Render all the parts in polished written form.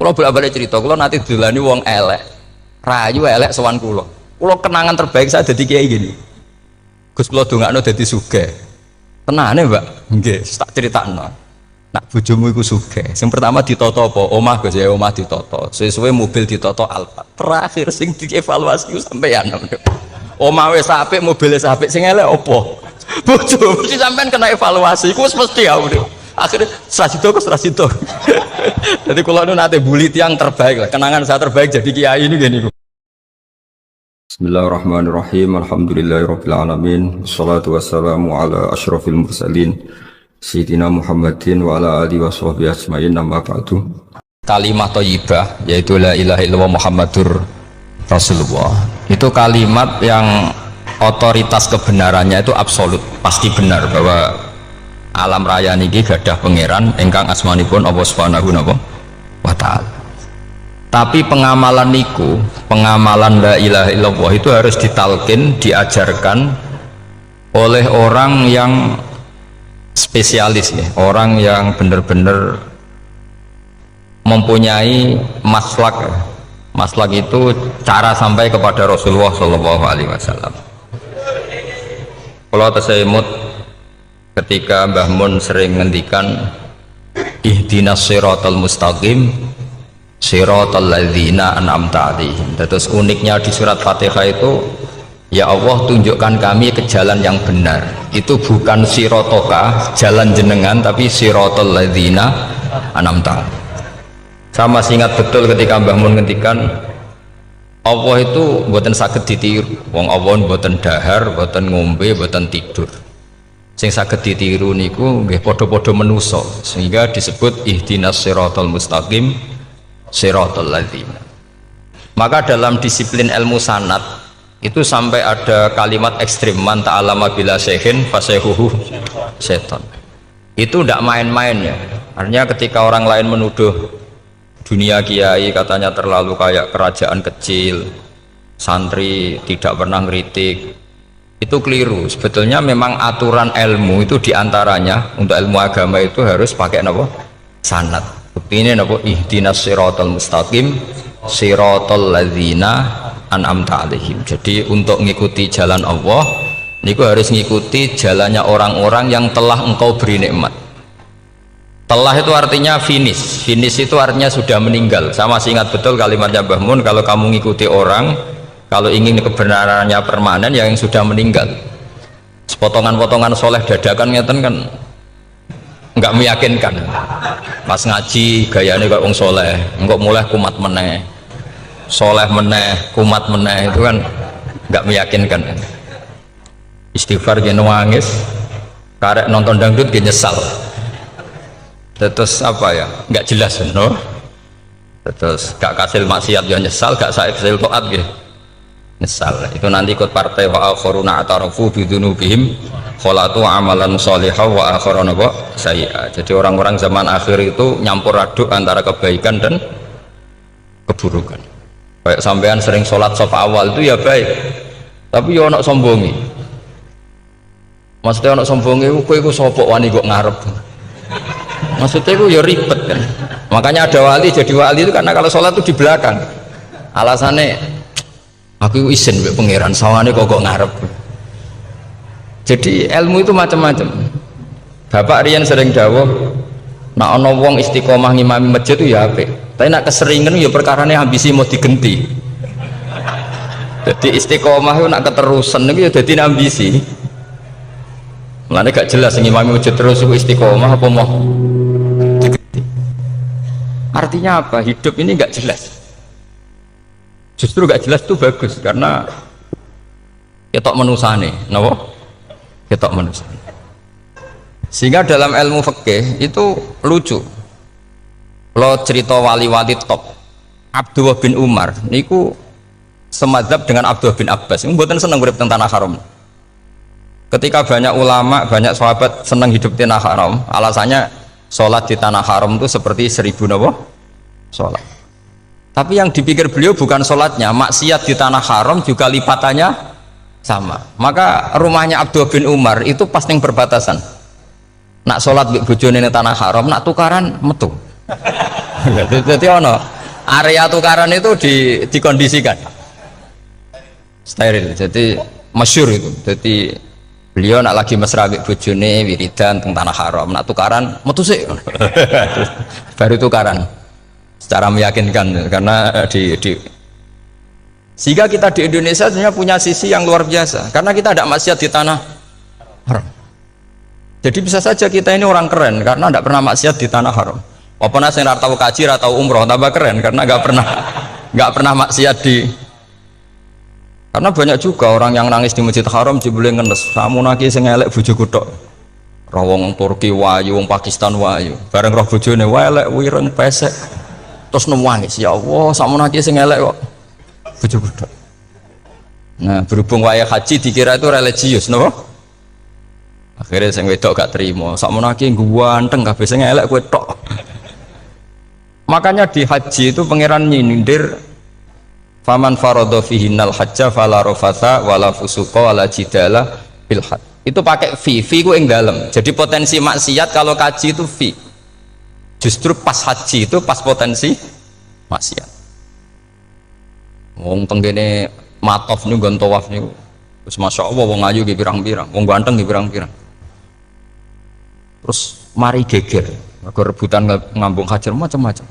Kula bolak-balik cerita, kula nanti dilani wong elek, rayu elek sowan kula. Kula kenangan terbaik saya dadi kiai gini. Gus kula dongakno dadi sugih. Tenane, Mbak. Nggih, tak critakno. Nak bojomu iku sugih. Sing pertama ditata apa? Omah Gus ya, omah ditata. Sesuai mobil ditata Alphard. Terakhir sing dievaluasi ku sampeyan. Omah wis apik, mobil wis apik, sing elek apa? Bojo mesti sampean kena evaluasi. Iku wis mesti ya. Akhirnya Strasito. Jadi kalau nu nate bully tiang terbaik lah, kenangan saya terbaik jadi kiai ini gini. Bismillahirrahmanirrahim. Alhamdulillahirabbil alamin. Wassalatu wassalamu ala asyrofil mursalin Sayyidina Muhammadin wa ala alihi washabbihi ajmain. Amma ba'du. Kalimat thayyibah yaitu la ilaha illallah Muhammadur Rasulullah. Itu kalimat yang otoritas kebenarannya itu absolut, pasti benar bahwa alam raya niki gadah pangeran ingkang asmanipun Allah Subhanahu wa ta'ala. Tapi pengamalan niku, pengamalan la ilaha illallah itu harus ditalkin, diajarkan oleh orang yang spesialis ya, orang yang benar-benar mempunyai maslak. Maslak itu cara sampai kepada Rasulullah Shallallahu Alaihi Wasallam. Kalau tersemut ketika Mbah Mun sering ngendikan ihdinas siratal mustaqim siratal ladzina an'amta 'alaihim. Terus uniknya di surat Fatihah itu, ya Allah tunjukkan kami ke jalan yang benar. Itu bukan sirotoka jalan jenengan, tapi siratal ladzina an'amta 'alaihim. Saya masih ingat betul ketika Mbah Mun ngendikan Allah itu mboten saged ditiru. Wong Allah mboten dahar, mboten ngombe, mboten tidur. Sing saged ditiru niku nggih padha-padha manusa, sehingga disebut ihdinas siratal mustaqim siratal ladzina. Maka dalam disiplin ilmu sanad itu sampai ada kalimat ekstrim, man ta'allama bila syekhin fasehuhu seton. Itu tidak main-main ya. Artinya ketika orang lain menuduh dunia kiai katanya terlalu kayak kerajaan kecil, santri tidak pernah ngeritik, itu keliru. Sebetulnya memang aturan ilmu itu diantaranya untuk ilmu agama itu harus pakai apa? Sanad. Bukti ini apa? Ihdinas siratal mustaqim siratal ladzina an'amta 'alaihim. Jadi untuk mengikuti jalan Allah niku harus mengikuti jalannya orang-orang yang telah engkau beri nikmat. Telah itu artinya finish. Finish itu artinya sudah meninggal. Saya masih ingat betul kalimatnya Mbah Mun, kalau kamu mengikuti orang, kalau ingin kebenarannya permanen, yang sudah meninggal. Potongan-potongan soleh dadakan ngeten kan nggak meyakinkan. Pas ngaji gayanya kok wong soleh, engkau mulai kumat meneh, soleh meneh, kumat meneh, itu kan nggak meyakinkan. Istighfar gini nangis, karek nonton dangdut gini nyesal. Terus apa ya, nggak jelas no? Terus gak kasil maksiat ya nyesal, gak kasil toat gitu nyesal. Itu nanti ikut partai wa akharuna atarafu bidunubihim kholatu amalan sholihah wa akharuna sayyi'ah. Jadi orang-orang zaman akhir itu nyampur aduk antara kebaikan dan keburukan. Kayak sampean sering sholat saf awal itu ya baik, tapi ya ono sombongi. Maksudnya ono sombongi kowe iku sapa wani kok ngarep. Maksudnya itu ya ribet kan. Makanya ada wali jadi wali itu karena kalau sholat itu di belakang. Alasannya aku izin be pangeran sawane kok ngarep. Jadi ilmu itu macam-macam. Bapak Rian sering dawuh, nak ana wong istiqomah ngimami masjid itu ya apik. Tapi nak keseringan ya perkarane ambisi mau digenti. Jadi istiqomah itu nak keterusan itu ya dadi ambisi. Mulane gak jelas ngimami masjid terus istiqomah apa mau digenti. Artinya apa? Hidup ini gak jelas. Justru gak jelas itu bagus karena ketok menusane, napa? Ketok menusane. Sehingga dalam ilmu fikih itu lucu. Lo cerita wali-wali top Abdullah bin Umar niku semadzhab dengan Abdullah bin Abbas. Mboten seneng urip teng tanah haram. Ketika banyak ulama, banyak sahabat senang hidup di tanah haram, alasannya sholat di tanah haram itu seperti 1000 napa? Sholat. Tapi yang dipikir beliau bukan sholatnya, maksiat di tanah haram juga lipatannya sama. Maka rumahnya Abdullah bin Umar itu pas ning perbatasan. Nak sholat bojone ning tanah haram, nak tukaran metu. Jadi ono area tukaran itu dikondisikan steril, jadi masyhur itu. Jadi beliau nak lagi mesra ambek bojone wiridan teng tanah haram, nak tukaran metu sik. Baru tukaran secara meyakinkan karena sehingga kita di Indonesia sebenarnya punya sisi yang luar biasa karena kita tidak maksiat di tanah haram. Jadi bisa saja kita ini orang keren karena tidak pernah maksiat di tanah haram. Apa nasi tahu kaji atau umroh tambah keren karena nggak pernah maksiat di. Karena banyak juga orang yang nangis di Masjid Haram jebule ngenes. Samu naki sing elek bojoku tok. Rawong Turki wayu, wong Pakistan wayu. Bareng roh bojone elek wireng pesek. Terus nangis, ya Allah, samu naki sing elek kok bojoku tok. Nah, berhubung wayah haji dikira itu religius, napa? Akhirnya sing wedok gak terima. Samu naki ganteng kabeh sing elek kowe tok. Makanya di haji itu pangeran nyindir faman faradha fihinnal hajja fala rafatha wala fusuqa wala jidala fil hajj. Itu pakai fi ku ing dalem. Jadi potensi maksiat kalau kaji itu fi. Justru pas haji itu pas potensi maksiat. Wong tenggene matof niku nggon tawaf niku. Wis masyaallah wong ayu nggih pirang-pirang, wong ganteng nggih pirang-pirang. Terus mari geger, mergo rebutan ngambung hajar macam-macam.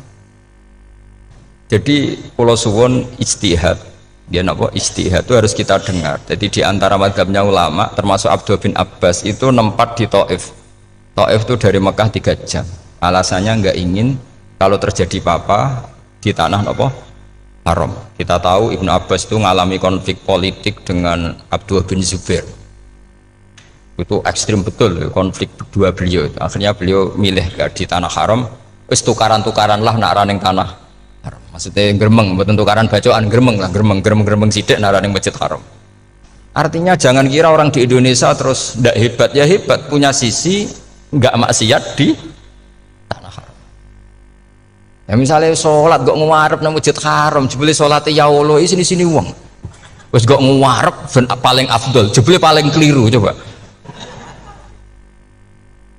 Jadi pulau suwon ijtihad, dia napa ijtihad itu harus kita dengar. Jadi di antara mazhabnya ulama termasuk Abdul bin Abbas itu nempat di Taif. Taif itu dari Mekah 3 jam. Alasannya nggak ingin kalau terjadi apa-apa di tanah napa haram. Kita tahu Ibnu Abbas itu mengalami konflik politik dengan Abdul bin Zubair. Itu ekstrim betul konflik berdua beliau. Akhirnya beliau milih di tanah haram. Wis tukaran-tukaran lah nak raning tanah. Maksudnya geremeng, bukan tukaran bacaan geremeng lah, geremeng sidik naraning Masjid Haram. Artinya jangan kira orang di Indonesia terus ndak hebat, ya hebat, punya sisi nggak maksiat di tanah haram. Ya misalnya sholat kok ngarep nang Masjid Haram, jebule sholat ya Allah sini wong. Wis kok ngarep paling afdol, jebule paling keliru coba.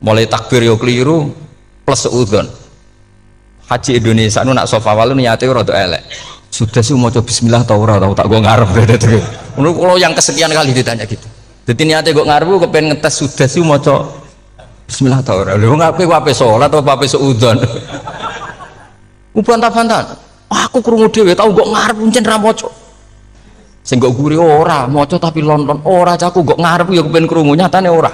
Mulai takbir yo keliru plus udzon. Haji Indonesia nu nak sofa walu niate rada elek. Sudah sih maca bismillah ta ora tak go ngarep gitu. Kalau yang kesekian kali ditanya gitu. Dadi niate kok ngarep kepen ngetes sudah sih maca bismillah ta ora. Lho ngapain ape salat apa ape seudon. Bantah-bantahan. Aku krungu dhewe tau kok ngarep pancen ra maca. Sing kok guri ora maca tapi lonton ora caku kok ngarep ya kepen krungu nyatane ora.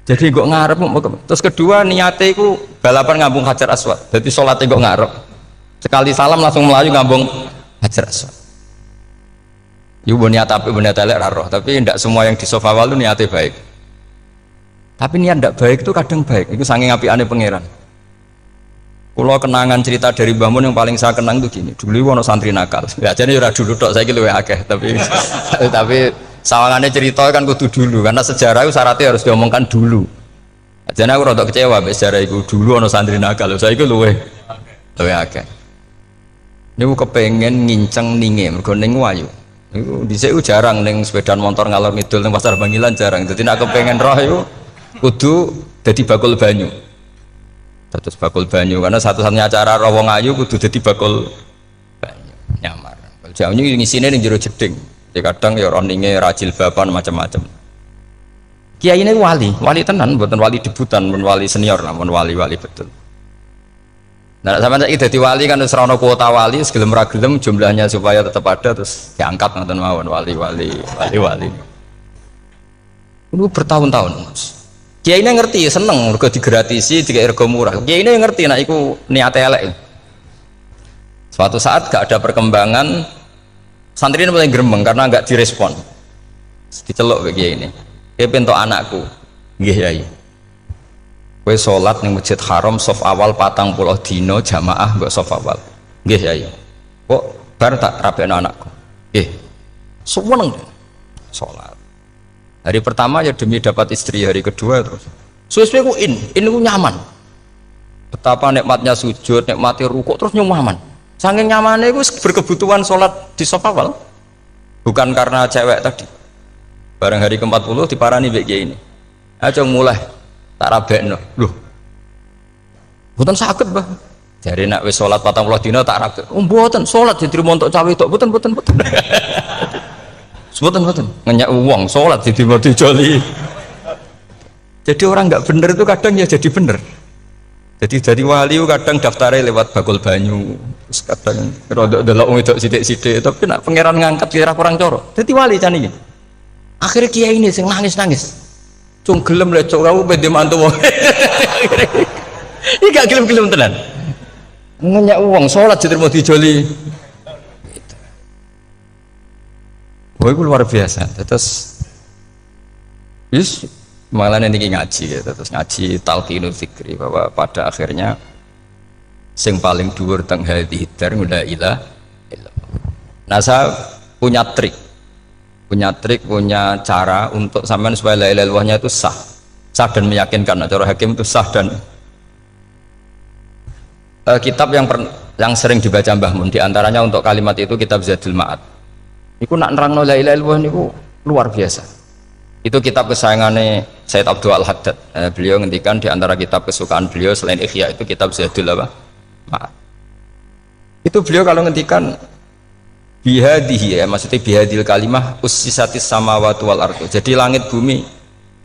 Jadi kok ngarep. Terus kedua niate iku balapan ngambung Hajar Aswad. Jadi sholatnya kok ngarep. Sekali salam langsung melayu ngambung Hajar Aswad. Ibu niat tapi niat elek roh. Tapi tidak semua yang di sofa wal itu niatnya baik. Tapi niat tidak baik itu kadang baik. Itu saking apiane pangeran. Kalau kenangan cerita dari Mbah Mun yang paling saya kenang itu gini. Dulu ono santri nakal. Ya jadi ora dulu tok saiki luwih akeh. Tapi sawangannya cerita kan kudu dulu karena sejarah itu syaratnya harus diomongkan dulu. Jadi aku rada kecewa mbek sejarah itu dulu ono santri nakal. Saiki luwih akeh. Niku kepengen nginceng ninge mergo ning wayu. Niku dhisik jarang ning sepedaan motor ngalor ngidul ning pasar Bangilan jarang. Dadi nek kepengen roh iku kudu dadi bakul banyu. Terus bakul banyu karena satu-satunya acara roh wong ayu kudu dadi bakul banyu. Nyamar. Bakul banyu ngisine ning jero jeding. Kadang ya roninge rajil bapan macam-macam. Kiai ini wali tenan, bukan wali debutan, bukan wali senior, namun wali betul. Nah, sampai saya jadi wali kan serana kuota wali, segelem ragelem jumlahnya supaya tetap ada terus diangkat nonton mawon wali. Ini bertahun-tahun. Kiai ini ngerti, seneng, mergo digratisi, dikai rego murah. Kiai ini ngerti, nah iku niate elek. Suatu saat gak ada perkembangan. Santri ini mulai gremeng karena nggak direspon. Diceluk begini ini. Dia pintu anakku, nggih yai. Kowe sholat ning Masjid Haram sof awal 40 dino jamaah mbok sof awal. Nggih yai. Kok bar tak rapekno anakku. Nggih. Seneng sholat. Hari pertama ya demi dapat istri, hari kedua terus. Suwe-suwe ku ku nyaman. Betapa nikmatnya sujud, nikmati rukuk terus nyaman. Saking nyamannya itu berkebutuhan sholat di sofa awal, bukan karena cewek tadi. Bareng hari ke-40 diparani begini ini. Ayo mulai tak rabekno. Loh. Bukan sakit bah. Jadi nak wis salat 40 dina tak rapi. Mboten salat diterima untuk cawe tok, mboten. Mboten. Ngenyak uang salat diterima dijoli. Jadi orang nggak bener itu kadang ya jadi bener. Jadi wali kadang daftarnya lewat bakul banyu, terus kadang rodok delok wedok sithik-sithik, tapi nak pangeran ngangkat kira kurang coro. Jadi wali can iki. Akhirnya kiai ini sing nangis. Cung gelem lek cok kamu pede mantu wong. Iki gak gelem-gelem tenan. Ngenyak uang salat diterima dijoli. Wah, itu luar biasa. Terus malah nanti ngaji ya, terus ngaji talqinul fikri bahwa pada akhirnya sing paling dhuwur teng hadhihi dar la ilaha illallah. Nah, saya punya cara untuk sampean supaya la ilaha illallahnya itu sah dan meyakinkan. Nah, cara hakim itu sah dan kitab yang sering dibaca Mbah Mun diantaranya untuk kalimat itu kitab Zadul Ma'ad. Iku nak nerangno la ilaha illallah niku luar biasa. Itu kitab kesayangannya Sayyid Abdul Al-Haddad. Beliau ngendikan di antara kitab kesukaan beliau selain Ihya itu kitab Zadul Ma'ad. Itu beliau kalau ngendikan bihadihi ya, maksudnya bihadil kalimah ussisatis samawati wal ardu. Jadi langit bumi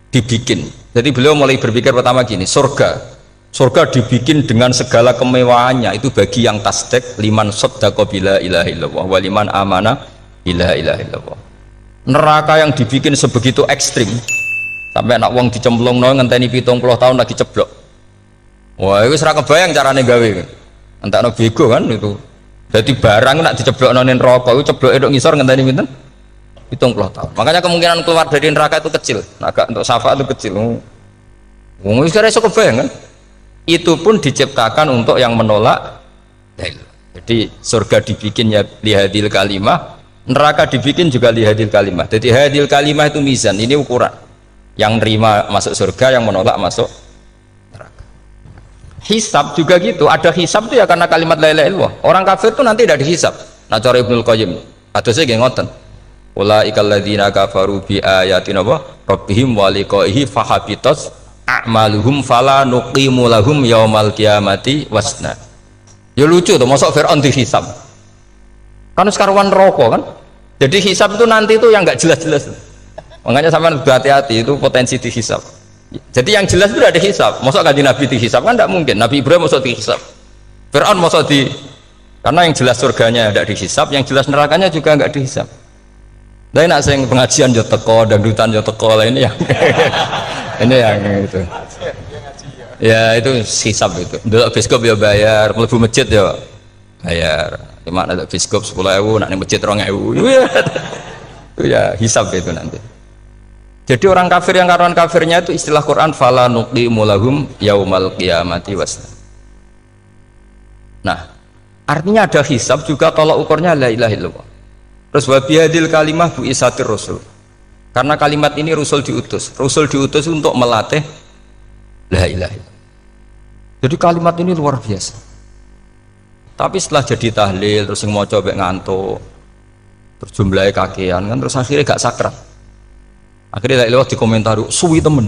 dibikin. Jadi beliau mulai berpikir pertama gini, surga dibikin dengan segala kemewahannya itu bagi yang tasdek liman saddaqa bila ilaha illallah wa liman amana bila ilaha illallah. Neraka yang dibikin sebegitu ekstrim sampai anak wong dicemplungno ngenteni 70 tahun lagi ceblok. Wah, itu ora kebayang carane gawe. Entakno bego kan itu. Jadi barang nak diceblokno ning neraka itu cebloke tok ngisor ngenteni pinten? 70 tahun. Makanya kemungkinan keluar dari neraka itu kecil. Agak untuk syafaat itu kecil. Wong wis ora iso kebayang kan? Itu pun diciptakan untuk yang menolak. Jadi surga dibikin ya lihadil kalimah, neraka dibikin juga lihadil kalimah. Jadi hadil kalimah itu mizan, ini ukuran. Yang nerima masuk surga, yang menolak masuk neraka. Hisab juga gitu, ada hisab itu ya karena kalimat la ilaha illallah. Orang kafir itu nanti tidak dihisab. Nah cara Ibnul Qayyim, hadisnya kayak ngoten. Ulaikal ladzina kafaru bi ayatina rabbihim wa liqaihi fahabitat a'maluhum fala nuqimu lahum yaumal qiyamati wasna. Ya lucu tuh, masuk Fir'aun dihisab kan sekarwan rokok kan. Jadi hisab itu nanti itu yang nggak jelas-jelas, makanya sama hati-hati itu potensi dihisab. Jadi yang jelas itu udah dihisab. Masuk kanjeng Nabi dihisab kan tidak mungkin. Nabi Ibrahim masuk dihisab, Fir'aun masuk karena yang jelas surganya tidak dihisab, yang jelas nerakanya juga nggak dihisab. Dan nak sing pengajian yo teko, dangdutan yo teko lah ini yang ini yang itu. Ya itu hisab itu. Dulu biskop ya bayar, mlebu masjid ya bayar. Cuma ada biskop 10.000, nak ning masjid 2.000. Itu ya hisab itu nanti. Jadi orang kafir yang karuan kafirnya itu istilah Quran fala nuqimu lahum yaumal qiyamati wasna. Nah, artinya ada hisab juga tolak ukurnya la ilaha illallah. Terus wabihadil kalimah bu isatir rasul, karena kalimat ini rasul diutus untuk melatih la ilaha illallah. Jadi kalimat ini luar biasa. Tapi setelah jadi tahlil terus yang mau coba ngantuk terus jumlahnya kakean kan, terus akhirnya gak sakrat. Akhirnya la ilaha dikomentari suwi temen.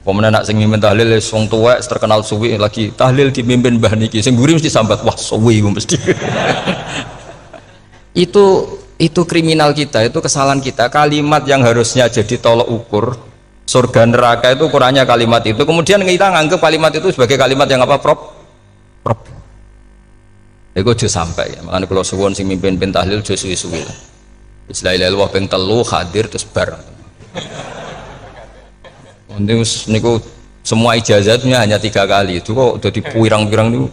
Pemenang nak sing mimpin tahlil wong tuwek terkenal suwi, lagi tahlil dipimpin mbah niki sing mburi mesti sambat wah suwi mesti. itu kriminal kita, itu kesalahan kita. Kalimat yang harusnya jadi tolok ukur surga neraka itu ukurannya kalimat itu, kemudian kita nganggap kalimat itu sebagai kalimat yang apa prop itu aja sampai ya. Makanya kalau suwon sing mimpin tahlil aja suwi-suwi lah. La ilaha illallah ping 3 hadir terus bar. Niku semua ijazatnya hanya 3 kali itu kok udah dipirang-pirang niku.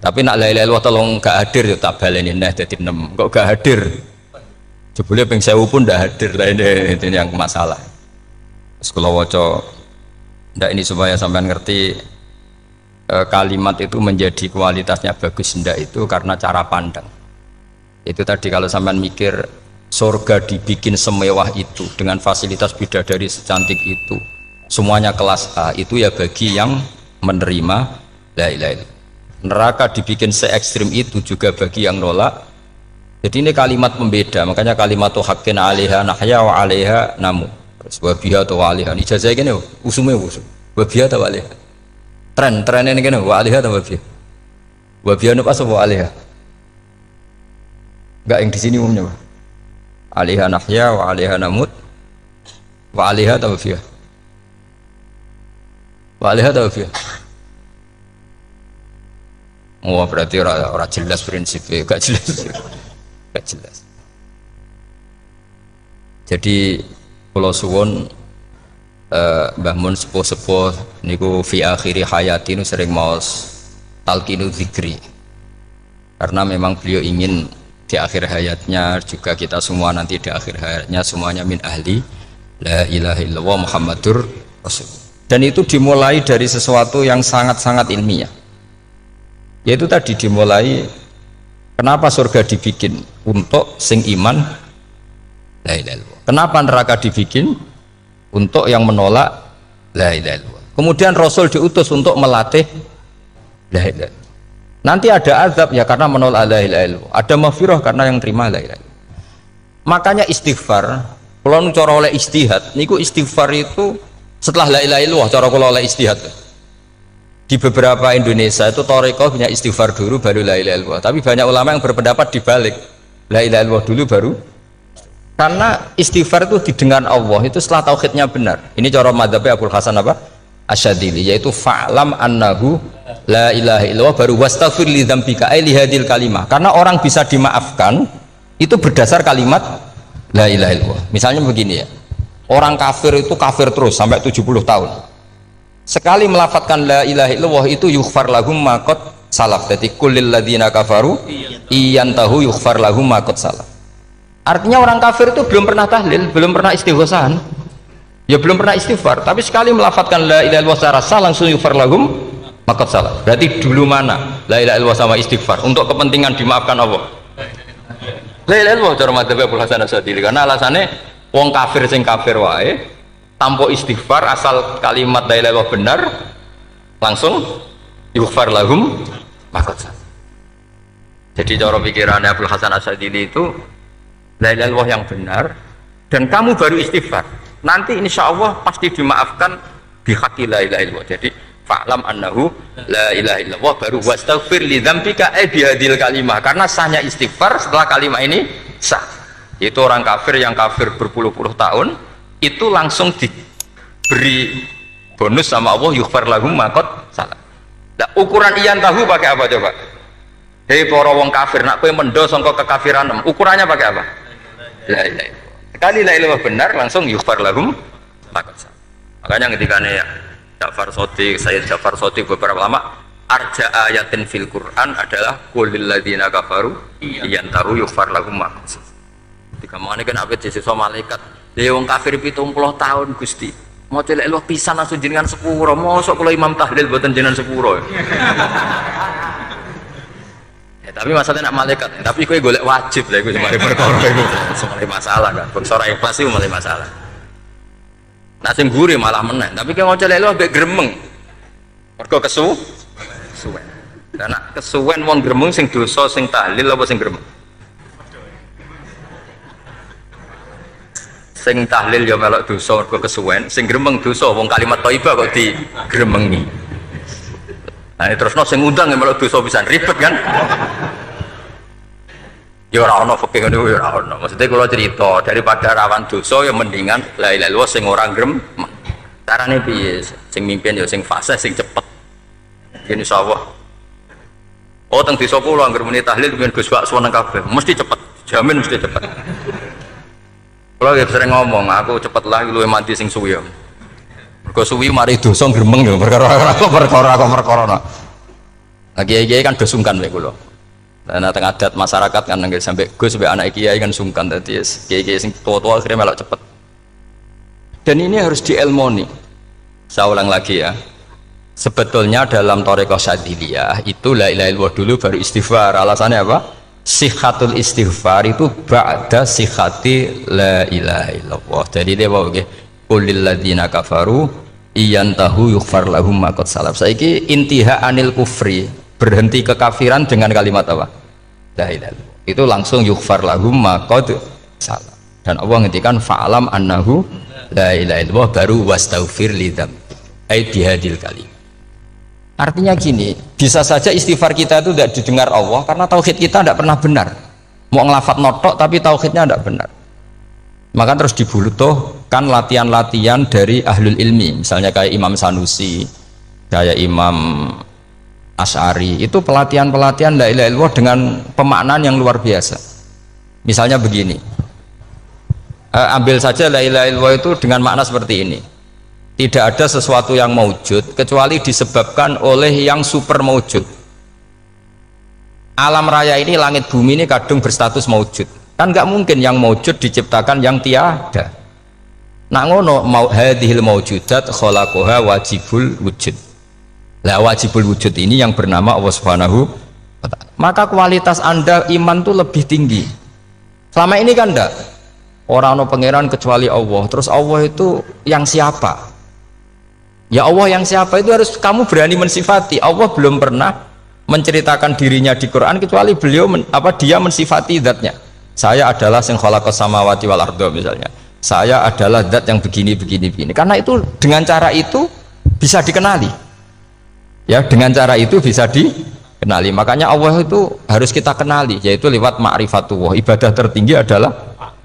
Tapi nak la ilaha illallah tolong gak hadir ya tak baleni neh dadi 6. Kok gak hadir? Jebule ping 1000 pun ndak hadir. Lah ini yang masalah. Terus kalau waca ndak ini supaya sampean ngerti kalimat itu menjadi kualitasnya bagus ndak itu karena cara pandang. Itu tadi kalau sampean mikir surga dibikin semewah itu dengan fasilitas bidadari secantik itu, semuanya kelas A, itu ya bagi yang menerima la ilaha illallah. Neraka dibikin se ekstrim itu juga bagi yang nolak. Jadi ini kalimat pembeda, makanya kalimat haqqin 'alaiha nahya wa 'alaiha namu. Wa biha wa 'alaiha. Ijazah kene usume usum. Wa biha wa 'alaiha. Tren ini kene wa 'alaiha wa biha. Wa biha napa wa alaiha? Enggak yang di sini umumnya, Pak. Alaiha nahya wa alaiha namut wa alaiha tawfiya. Wa alaiha tawfiya. Oh, berarti ora jelas prinsipnya, gak jelas. Gak jelas. Jadi kula suwun Mbah Mun sepuh-sepuh niku fi akhiri hayati nu sering maos talqinu dzikri. Karena memang beliau ingin di akhir hayatnya juga kita semua nanti di akhir hayatnya semuanya min ahli la ilaha illallah Muhammadur Rasul. Dan itu dimulai dari sesuatu yang sangat-sangat ilmiah. Yaitu tadi dimulai kenapa surga dibikin untuk sing iman la ilaha illallah. Kenapa neraka dibikin untuk yang menolak la ilaha illallah. Kemudian Rasul diutus untuk melatih la ilaha illallah. Nanti ada azab ya karena menolak la ilaha illallah. Ada maghfirah karena yang terima la ilaha illallah. Makanya istighfar, kalau cara oleh istihad, niku istighfar itu setelah la ilaha illallah cara kalau oleh istihad. Di beberapa Indonesia itu thariqah punya istighfar dulu baru la ilaha illallah. Tapi banyak ulama yang berpendapat dibalik. La ilaha illallah dulu baru. Karena istighfar itu didengar Allah itu setelah tauhidnya benar. Ini cara madzhabnya Abul Hasan apa? Asyadili, yaitu fa'lam annahu la ilaha illallah baru wastaghfir li dzambika ay li hadil kalimah. Karena orang bisa dimaafkan itu berdasar kalimat la ilaha illallah. Misalnya begini ya. Orang kafir itu kafir terus sampai 70 tahun. Sekali melafatkan la ilaha illallah itu yughfar lahum ma qad salaf. Jadi kullil ladzina kafaru iyantahu yughfar lahum ma qad salaf. Artinya orang kafir itu belum pernah tahlil, belum pernah istighosahan, ya belum pernah istighfar, tapi sekali melafatkan la ilaha illallah secara sah langsung yughfar lahum ma qad salaf. Berarti dulu mana la ilaha illallah sama istighfar untuk kepentingan dimaafkan Allah? La ilaha illallah cara madzhab Abul Hasan Asyadili, karena alasannya wong kafir sing kafir wae tanpa istighfar asal kalimat la ilaha illallah benar langsung yughfar lahum ma qad salaf. Jadi cara pikirannya Abul Hasan Asyadili itu la ilaha illallah yang benar dan kamu baru istighfar nanti insya Allah pasti dimaafkan bihaqi la ilaha illallah. Jadi fa'lam annahu la ilaha illallah baru wastaghfir li dzambika bihadil kalimah, karena sahnya istighfar setelah kalimat ini sah. Itu orang kafir yang kafir berpuluh-puluh tahun itu langsung diberi bonus sama Allah yughfar lahum ma qad salaf. Nah, ukuran iyan tahu pakai apa coba? Hei para wong kafir nak kowe mendo sangka kekafiran, ukurannya pakai apa? La ilaha illallah. Sekali la ilaha benar langsung yughfar lahum ma qad salaf. Makanya ketika ya Ja'far Shadiq, Sayyid Ja'far Shadiq beberapa lama arja ayatin fil Quran adalah qulil ladzina kafaru iyantaru yughfar lahum ma qad salaf. Ketika mane kan abet sesuk malaikat, "Ya wong kafir 70 tahun Gusti. Mau celek lu pisan langsung jenengan sepuro. Mosok kula imam tahlil mboten jenengan sepuro." Tapi masalahnya nak malaikat, tapi kowe golek wajib lah iku semari perkara iku. Semari masalah kan. Bersora ikhlas iku mulai masalah. Nak sing guri malah meneh, tapi kowe ngocelek lu ambek gremeng. Mergo kesuwen. Dan nak kesuwen wong gremeng sing dosa sing tahlil apa sing gremeng? Sing tahlil ya melok dosa mergo kesuwen, sing gremeng dosa wong kalimat thayyibah kok digremengi. Nah, terusno sing ngundang ya melok dosa pisan ribet kan? Ya ora ono fikih ngono ya ora ono. Maksudnya kula cerita daripada rawan dosa ya mendingan la ilaha illallah sing ora gremeng. Carane piye? Sing mimpin ya sing fasih sing cepet. Yen insyaallah. Oh teng desa kula anggere muni tahlil ben Gus Wak suweneng kabeh, mesti cepet. Jamin mesti cepet. Kalau ya sering ngomong, aku cepet lah luwih mati sing suwi. Mergo suwi mari dosa gremeng lho, perkara. Nah kiai-kiai kan do sungkan mek kula. Nah teng adat masyarakat kan nggih sampai Gus sampai anak kiai kan sungkan dadi kiai-kiai sing tua-tua akhirnya melok cepet. Dan ini harus dielmoni. Saya ulang lagi ya. Sebetulnya dalam thariqah Syadziliyah itu la ilaha illallah dulu baru istighfar. Alasannya apa? Sikhatul istighfar itu ba'da sikhati la ilaha illallah. Jadi dia bawa ke qulil ladzina kafaru iyantahu yughfar lahum ma qad salaf. Saiki intiha anil kufri, berhenti kekafiran dengan kalimat apa? La ilaha illallah. Itu langsung yughfar lahum ma qad salaf. Dan Allah ngendikan fa'alam annahu la ilaha illallah baru wastaghfir li dzam. Ai bihadil kalim. Artinya gini, bisa saja istighfar kita itu tidak didengar Allah karena tauhid kita tidak pernah benar. Mau ngelafat notok tapi tauhidnya tidak benar. Maka terus dibutuhkan latihan-latihan dari ahlul ilmi, misalnya kayak Imam Sanusi, kayak Imam Asy'ari, itu pelatihan-pelatihan la ilaha illallah dengan pemaknaan yang luar biasa. Misalnya begini, ambil saja la ilaha illallah itu dengan makna seperti ini. Tidak ada sesuatu yang maujud kecuali disebabkan oleh yang super maujud. Alam raya ini, langit bumi ini kadung berstatus maujud. Kan nggak mungkin yang maujud diciptakan yang tiada. Nak ngono mau hadhil maujudat khalaqaha wajibul wujud. Lah wajibul wujud ini yang bernama Allah Subhanahu wa ta'ala. Maka kualitas Anda iman tuh lebih tinggi. Selama ini kan enggak. Orang no pangeran kecuali Allah. Terus Allah itu yang siapa? Ya Allah yang siapa itu harus kamu berani mensifati. Allah belum pernah menceritakan dirinya di Quran kecuali beliau dia mensifati zatnya. Saya adalah sing khalaqas samawati wal arda misalnya. Saya adalah zat yang begini. Karena itu dengan cara itu bisa dikenali. Ya, dengan cara itu bisa dikenali. Makanya Allah itu harus kita kenali, yaitu lewat ma'rifatullah. Ibadah tertinggi adalah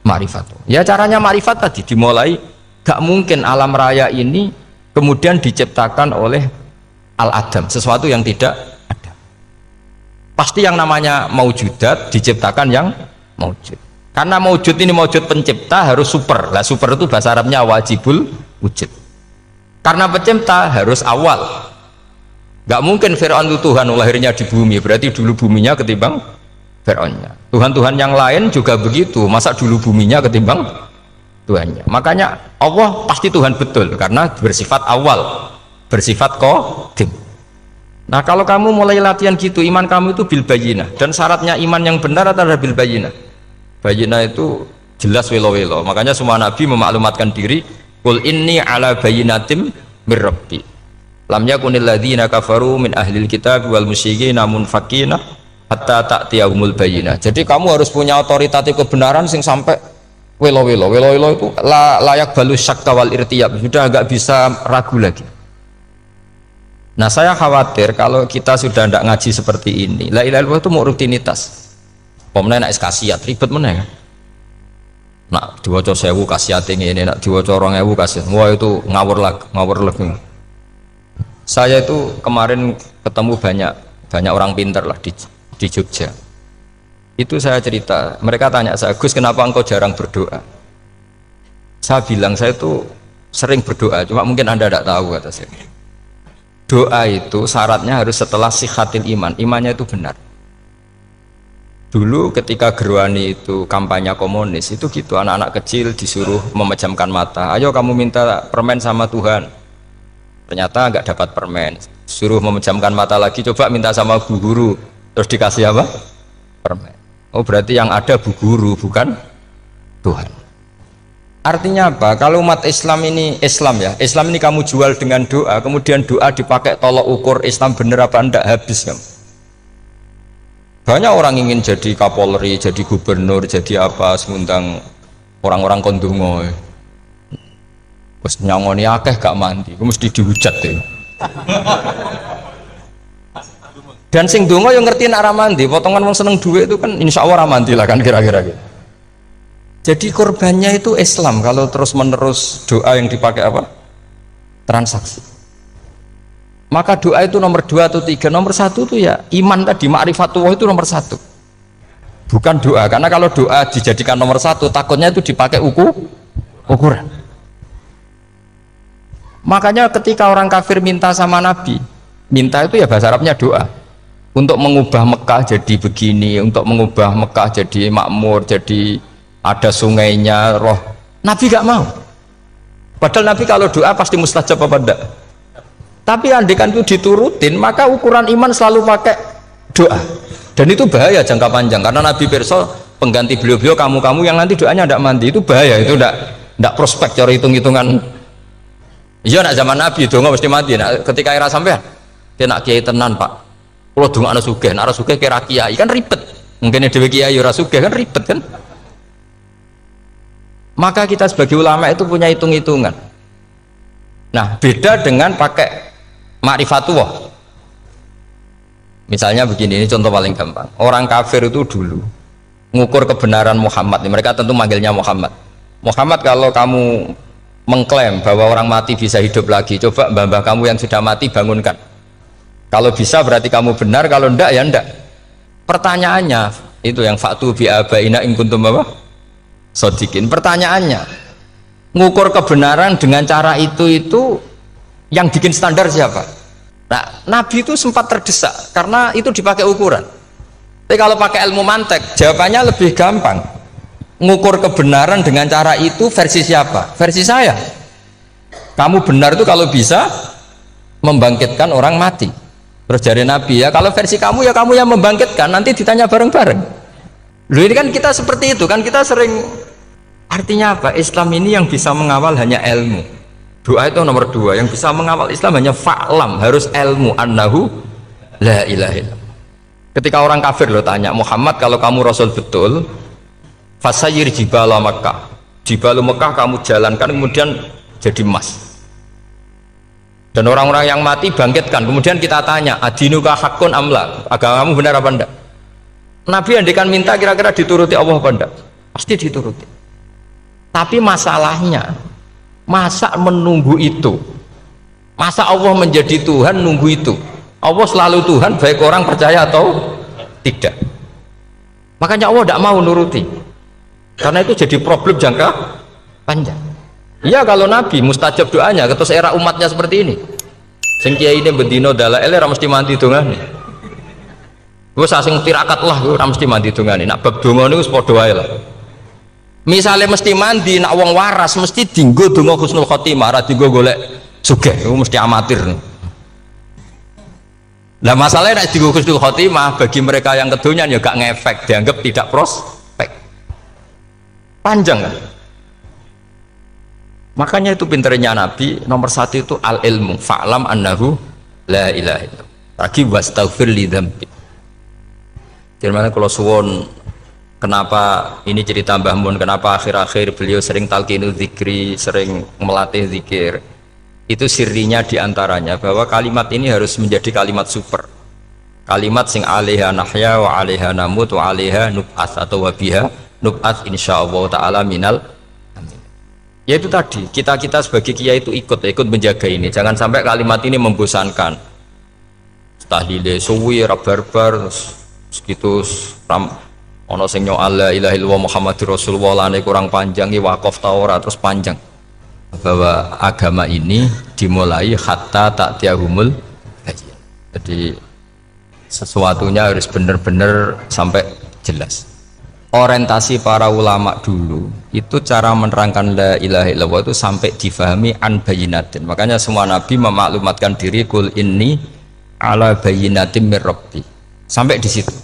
ma'rifatullah. Ya caranya ma'rifat tadi dimulai. Gak mungkin alam raya ini kemudian diciptakan oleh al-adam, sesuatu yang tidak ada. Pasti yang namanya maujudat diciptakan yang maujud. Karena maujud ini maujud pencipta harus super. Lah super itu bahasa Arabnya wajibul wujud. Karena pencipta harus awal. Gak mungkin Fir'aun itu Tuhan lahirnya di bumi, berarti dulu buminya ketimbang Fir'aunnya. Tuhan-Tuhan yang lain juga begitu, masa dulu buminya ketimbang Tuhannya. Makanya Allah pasti Tuhan betul karena bersifat awal, bersifat qadim. Nah kalau kamu mulai latihan gitu, iman kamu itu bil bayyinah, dan syaratnya iman yang benar adalah bil bayyinah. Bayyinah itu jelas welo-welo. Makanya semua nabi memaklumatkan diri, qul inni ala bayyinatim mir rabbi lam yakunil ladzina kafaru min ahlil kitab wal musyrikin munfakina hatta ta'tiyahumul bayyinah. Jadi kamu harus punya otoritatif kebenaran sing sampai welo-welo itu layak balus syakka wal irtiyab, sudah agak bisa ragu lagi. Nah saya khawatir kalau kita sudah tidak ngaji seperti ini, la ilaha illallah itu mau rutinitas. Pemenang nak kasiat ribet mana kan? Nak diwaca 1000 kasiat ini, nak diwaca 2000 kasiat, wah itu ngawur lagi. Saya itu kemarin ketemu banyak orang pintar lah di Jogja. Itu saya cerita, mereka tanya saya, Gus kenapa engkau jarang berdoa? Saya bilang saya itu sering berdoa, cuma mungkin Anda tidak tahu kata saya. Doa itu syaratnya harus setelah sihatil iman, imannya itu benar. Dulu ketika Gerwani itu kampanye komunis itu gitu, anak-anak kecil disuruh memejamkan mata, ayo kamu minta permen sama Tuhan, ternyata nggak dapat permen, suruh memejamkan mata lagi, coba minta sama bu guru, terus dikasih apa? Permen. Oh berarti yang ada bu guru bukan Tuhan. Artinya apa? Kalau umat Islam ini Islam ya, Islam ini kamu jual dengan doa, kemudian doa dipakai tolok ukur Islam bener apa enggak, habis kamu. Banyak orang ingin jadi Kapolri, jadi gubernur, jadi apa, mengundang orang-orang kondungo. Terus nyangoni akeh gak mandi, mesti dihujat deh. Dan sing dongo yang ngerti arah mandi, potongan wong seneng duit itu kan insya Allah mandi lah kan kira-kira gitu. Jadi korbannya itu Islam kalau terus menerus doa yang dipakai apa? Transaksi. Maka doa itu nomor 2 atau 3, nomor 1 itu ya iman tadi, ma'rifatullah itu nomor 1. Bukan doa, karena kalau doa dijadikan nomor 1 takutnya itu dipakai ukuran. Makanya ketika orang kafir minta sama Nabi, minta itu ya bahasa Arabnya doa. Untuk mengubah Mekah jadi begini, untuk mengubah Mekah jadi makmur, jadi ada sungainya, roh. Nabi gak mau. Padahal Nabi kalau doa pasti mustajab apa enggak? Tapi andekan itu diturutin, maka ukuran iman selalu pakai doa. Dan itu bahaya jangka panjang, karena Nabi perso pengganti beliau-beliau kamu-kamu yang nanti doanya tidak mandi, itu bahaya, itu tidak prospek cara hitung-hitungan. Iya nak zaman Nabi itu nggak mesti mati. Nah, ketika era sampean, dia nak kiai tenan pak. Kalau dong anak sugih kira kiai kan ribet. Mungkin dewi kiai ora sugih kan ribet kan. Maka kita sebagai ulama itu punya hitung-hitungan. Nah beda dengan pakai ma'rifatullah. Misalnya begini, ini contoh paling gampang. Orang kafir itu dulu mengukur kebenaran Muhammad, mereka tentu manggilnya Muhammad. Muhammad, kalau kamu mengklaim bahwa orang mati bisa hidup lagi, coba mbah-mbah kamu yang sudah mati bangunkan. Kalau bisa berarti kamu benar, kalau ndak ya ndak. Pertanyaannya itu yang faktu bi abaina in kuntum apa? Sodikin. Pertanyaannya, ngukur kebenaran dengan cara itu yang bikin standar siapa? Nah, Nabi itu sempat terdesak karena itu dipakai ukuran. Tapi kalau pakai ilmu mantek, jawabannya lebih gampang. Ngukur kebenaran dengan cara itu versi siapa? Versi saya. Kamu benar itu kalau bisa membangkitkan orang mati. Terus dari Nabi, ya kalau versi kamu ya kamu yang membangkitkan, nanti ditanya bareng-bareng. Loh, ini kan kita seperti itu kan, kita sering. Artinya apa? Islam ini yang bisa mengawal hanya ilmu. Doa itu nomor 2, yang bisa mengawal Islam hanya fa'lam, harus ilmu annahu la ilaha illallah. Ketika orang kafir lo tanya, Muhammad kalau kamu Rasul betul, fasayir jibala Makkah, jibalu Mekah kamu jalankan kemudian jadi emas. Dan orang-orang yang mati bangkitkan, kemudian kita tanya, adinuka hakun amla, agamamu benar apa enggak? Nabi andikan minta kira-kira dituruti Allah apa enggak? Pasti dituruti. Tapi masalahnya, masa menunggu itu? Masa Allah menjadi Tuhan nunggu itu? Allah selalu Tuhan baik orang percaya atau tidak. Makanya Allah tidak mau nuruti, karena itu jadi problem jangka panjang. Iya, kalau Nabi mustajab doanya, terus era umatnya seperti ini, sing kiai ini bendino dalail ora mesti mandi dongane. Wis sing tirakat lah ora mesti mandi dongane. Nak bab donga niku wis padha wae lah. Misalnya mesti mandi, nak wong waras mesti dinggo donga husnul khotimah, ora dinggo golek sugih, itu mesti amatir. Nah masalahnya nak dinggo husnul khotimah bagi mereka yang kedonyan ya gak ngefek, dianggap tidak prospek. Panjang kan? Makanya itu pinternya Nabi, nomor 1 itu al ilmu, fa'lam annahu la ilaha illallah. Lagi wastaghfir li dzambi. Gimana kalau suwon, kenapa ini cerita Mbah Mun, kenapa akhir-akhir beliau sering talqinu zikri, sering melatih zikir? Itu sirinya diantaranya bahwa kalimat ini harus menjadi kalimat super, kalimat sing alaiha nahya wa alaiha namut wa alaiha nub'ats, atau wabiha nub'ats insyaallah ta'ala minal amin. Yaitu tadi, kita sebagai kiai itu ikut menjaga ini, jangan sampai kalimat ini membosankan. Tahlile suwi barbar segitu ono sing nyoal la ilaha illallah Muhammadur Rasulullah lane kurang panjang, wakaf Taurat terus panjang, bahwa agama ini dimulai hatta ta'tiyahumul bayyinah. Jadi sesuatunya harus benar-benar sampai jelas. Orientasi para ulama dulu itu cara menerangkan la ilaha illallah itu sampai difahami an bayyinatin. Makanya semua nabi memaklumatkan diri kul inni ala bayyinatin mir rabbi, sampai di situ.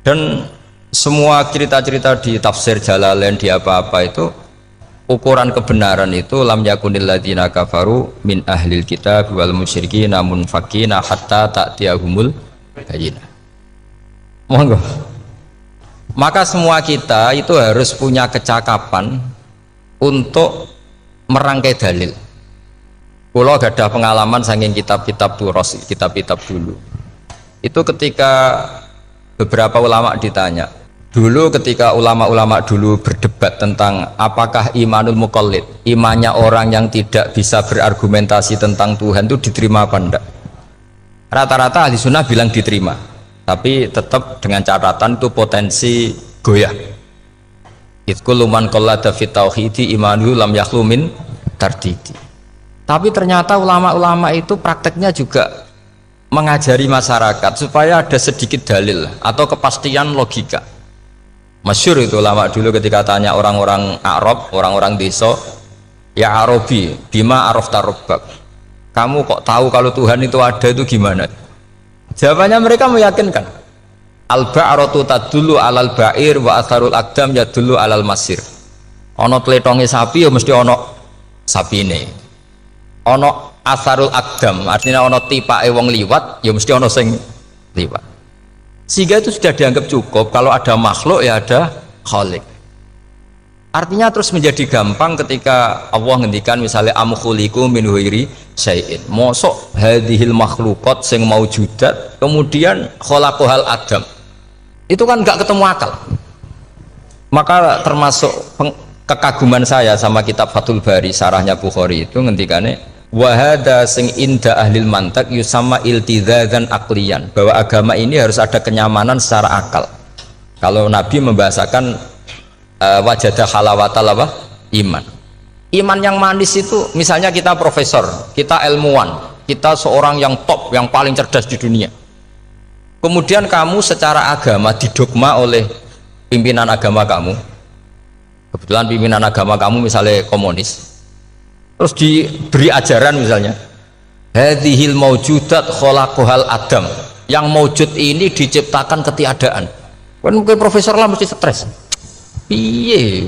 Dan semua cerita-cerita di tafsir Jalalain, di apa-apa itu ukuran kebenaran itu lam yakunil ladzina kafaru min ahlil kitab wal musyrikin namun fakina hatta ta'tiyahumul bayyinah. Monggo. Maka semua kita itu harus punya kecakapan untuk merangkai dalil. Kalau gak ada pengalaman saking kitab-kitab turos, kitab-kitab dulu. Itu ketika beberapa ulama ditanya, dulu ketika ulama-ulama dulu berdebat tentang apakah imanul muqallid, imannya orang yang tidak bisa berargumentasi tentang Tuhan itu diterima apa enggak, rata-rata ahli sunnah bilang diterima, tapi tetap dengan catatan itu potensi goyah. Itkul man qallada fit tauhidi imanuhu lam yakhlu min tardidi. Tapi ternyata ulama-ulama itu prakteknya juga mengajari masyarakat supaya ada sedikit dalil atau kepastian logika. Masyhur itu ulama dulu ketika tanya orang-orang Arab, orang-orang desa, ya Arabi, bima arafta rabbak, kamu kok tahu kalau Tuhan itu ada, itu gimana? Jawabannya mereka meyakinkan, al-ba'ratu tadullu alal ba'ir wa atharul aqdam yadullu alal masir. Ono tletonge sapi ya mesti ono sapine, ono atharul aqdam artinya ono tipake wong liwat ya mesti ono sing liwat. Sehingga itu sudah dianggap cukup, kalau ada makhluk ya ada khalik. Artinya terus menjadi gampang ketika Allah ngendikan misalnya am khuliqu min ghairi syai'in. Mosok hadhil makhluqat sing maujudat kemudian khalaqahal adam. Itu kan enggak ketemu akal. Maka termasuk kekaguman saya sama kitab Fathul Bari sarahnya Bukhari itu ngendikane wa hadza sing inda ahlil mantak yusamma iltizazan aqliyan, bahwa agama ini harus ada kenyamanan secara akal. Kalau Nabi membahasakan wajadah halawatal apa? Iman. Iman yang manis itu misalnya kita profesor, kita ilmuwan, kita seorang yang top, yang paling cerdas di dunia. Kemudian kamu secara agama didogma oleh pimpinan agama kamu. Kebetulan pimpinan agama kamu misalnya komunis. Terus diberi ajaran misalnya hadhil maujudat khalaqahal adam. Yang maujud ini diciptakan ketiadaan. Kan mungkin profesor lah mesti stres. Piye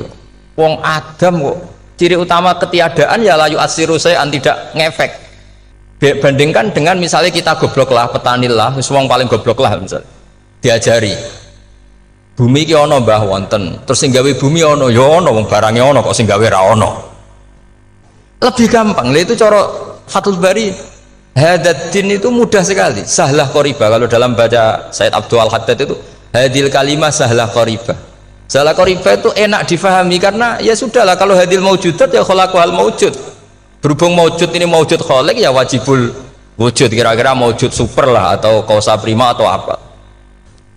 wong Adam kok ciri utama ketiadaan ya layu asiru saya tidak ngefek. Bandingkan dengan misalnya kita goblok lah, petani lah, wong paling goblok lah misalnya diajari bumi ki ono mbah wonten, terus sing gawe bumi ono ya ono, wong barangnya ono kok sing gawe ra ono. Lebih gampang lah itu cara Fathul Bari. Hadaddin itu mudah sekali, sahlah qoriba. Kalau dalam baca Said Abdul Al-Haddad itu hadil kalimah sahlah qoriba. Sahlah qoriba itu enak difahami karena ya sudahlah, kalau hadil maujudat ya khalaqahal maujud. Berhubung maujud ini maujud khaliq ya wajibul wujud, kira-kira maujud super lah atau kausa prima atau apa.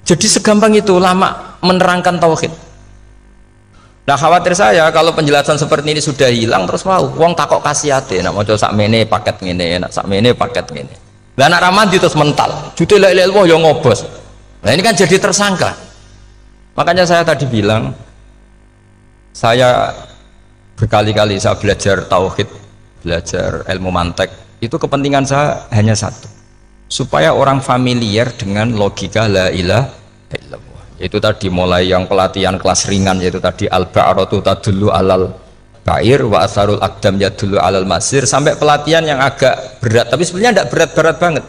Jadi segampang itu ulama menerangkan tauhid. Nah khawatir saya kalau penjelasan seperti ini sudah hilang terus mau wong takok kasihate nak maca sakmene paket ngene, nak sakmene paket ngene. Lah anak ramadi terus mental. Jute la ilaha illallah ya ngobos. Nah ini kan jadi tersangka. Makanya saya tadi bilang saya berkali-kali saya belajar tauhid, belajar ilmu mantek, itu kepentingan saya hanya satu, supaya orang familiar dengan logika la ilaha illallah. Itu tadi mulai yang pelatihan kelas ringan, yaitu tadi al-ba'ratu tadullu alal ba'ir wa asarul aqdam yadullu alal masir, sampai pelatihan yang agak berat, tapi sebenarnya tidak berat-berat banget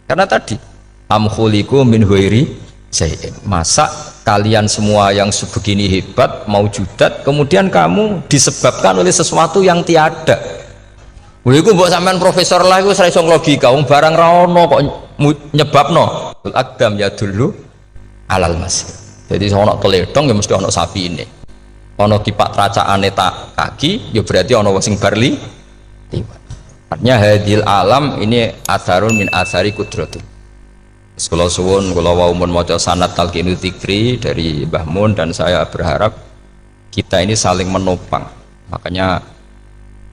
karena tadi am khuliqu min ghairi syai'in. Masa kalian semua yang sebegini hebat maujudat kemudian kamu disebabkan oleh sesuatu yang tiada. Iku mbok sampean profesor lah iku ora iso logika, wong barang ra ono kok nyebabno. Al-aqdam yadullu alal masir. Jadi ono teledong ya mesti ono sapi ini. Ono tipak tracaane tak kaki ya berarti ono sing barli liwat. Artinya hadil alam ini atharun min athari kudrati. Sekolah suwun kula wau mun maca sanad talqinu dzikri dari Mbah Mun, dan saya berharap kita ini saling menopang. Makanya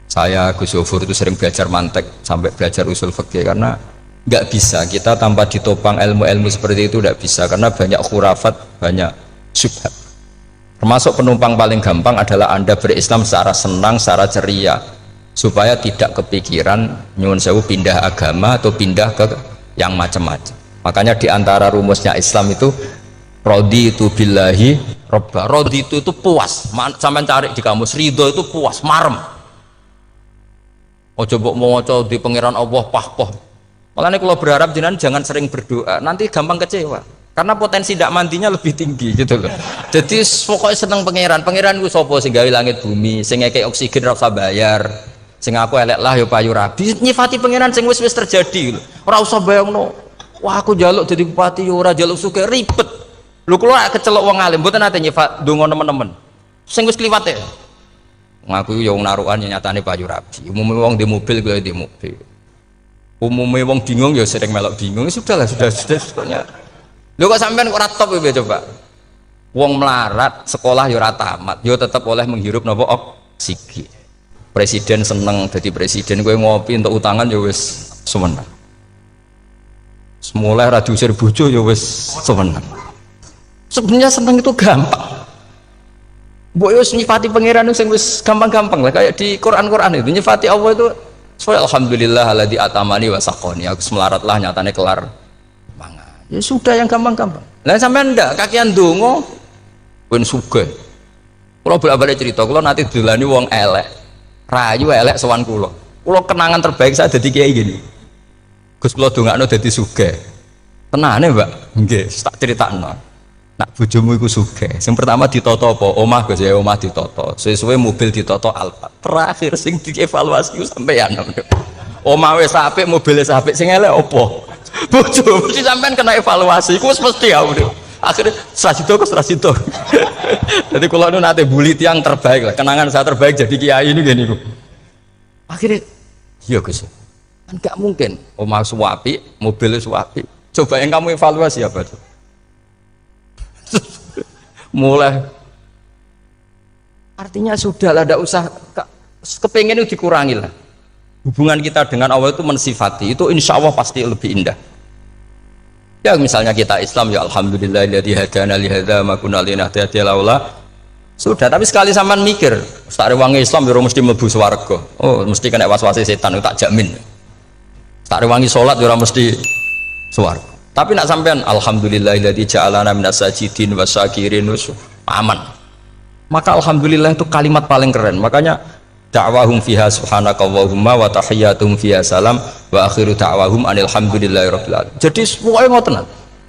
saya Gus Zofur itu sering belajar mantek sampai belajar usul fikih, karena nggak bisa kita tanpa ditopang ilmu-ilmu seperti itu, tidak bisa, karena banyak khurafat, banyak syubhat. Termasuk penumpang paling gampang adalah Anda berislam secara senang, secara ceria, supaya tidak kepikiran nyuwun sewu pindah agama atau pindah ke yang macam-macam. Makanya diantara rumusnya Islam itu raditu billahi robba. Raditu itu puas, sampean cari di kamus, ridho itu puas, marem. Ojo mbok maca di pangeran Allah pah-pah. Makanya kalau berharap jenengan jangan sering berdoa, nanti gampang kecewa. Karena potensi tidak mandinya lebih tinggi gitu loh. Jadi pokoknya seneng pangeran. Pangeran ku sapa sing gawe langit bumi, sing ngekek oksigen ora usah bayar. Sing aku elek lah ya payu rabi. Nyifati pangeran sing wis terjadi lho. Ora usah bayangno. Wah aku jaluk jadi bupati ya ora jaluk sugih ribet. Lho kula kecelok wong alim mboten nate nyifat donga nemen-nemen. Sing wis kliwat ya. Ngaku ya wong narukan nyatane payu rabi. Umume wong di mobil kuwi di mobil. Umumnya wong bingung ya sering melok bingung, sudah sebetulnya. Lho kok sampean ora top ya coba. Wong melarat sekolah ya ora tamat, ya tetep oleh menghirup napa oksigen. Presiden seneng jadi presiden, kowe ngopi untuk utangan ya wis semenang. Semulai ra diusir bojo ya wis semenang. Sebenarnya seneng itu gampang. Mbok yo nyifati pangeran sing wis gampang-gampang lah, kayak di Quran itu nyifati Allah itu. So alhamdulillah alladzi atamani wa saqoni. Aku semelaratlah nyatane kelar mangan. Ya sudah yang gampang-gampang. Lah sampean ndak kakian donga ben sugih. Kula bolak-balik cerita, kula nanti dolani wong elek. Rayu elek sowan kula. Kula kenangan terbaik saya dadi kiai gini. Gus kula dongakno dadi sugih. Tenane, Mbak? Nggih, tak critakno. Nak bojomu iku sugih. Sing pertama ditoto apa? Omah Gus ya, omah ditoto. Suwe-suwe mobil ditoto Alphard. Terakhir sing dievaluasi ku sampeyan. Omah wis apik, mobil wis apik, sing elek apa? Bojo mesti sampean kena evaluasi. Iku wis mesti ya. Akhirnya serasito. Jadi kalau nu nate bully tiang terbaik lah. Kenangan saya terbaik jadi kiai ini gini ku. Akhirnya, iya Gus. Kan gak mungkin. Omah suwapi, mobil suwapi. Coba yang kamu evaluasi apa tuh? Mulai artinya sudah lah, tidak usah kepengen itu dikurangi lah. Hubungan kita dengan Allah itu mensifati itu insya Allah pasti lebih indah. Ya misalnya kita Islam ya alhamdulillahilladzi hadana li hadza ma kunna linahtadiya laula. Sudah, tapi sekali sampean mikir sak rewangi Islam yo mesti mlebu swarga. Oh mesti kena waswase setan, tak jamin. Sak rewangi salat yo mesti swarga. Tapi nak sampean alhamdulillahilladzi ja'alana minas sajidin wasyakirin aman. Maka alhamdulillah itu kalimat paling keren. Makanya da'wahum fiha subhanakallahumma wa tahiyyatuhum fiha salam wa akhiru da'wahum alhamdulillahirabbil alamin. Jadi pokoke ngoten.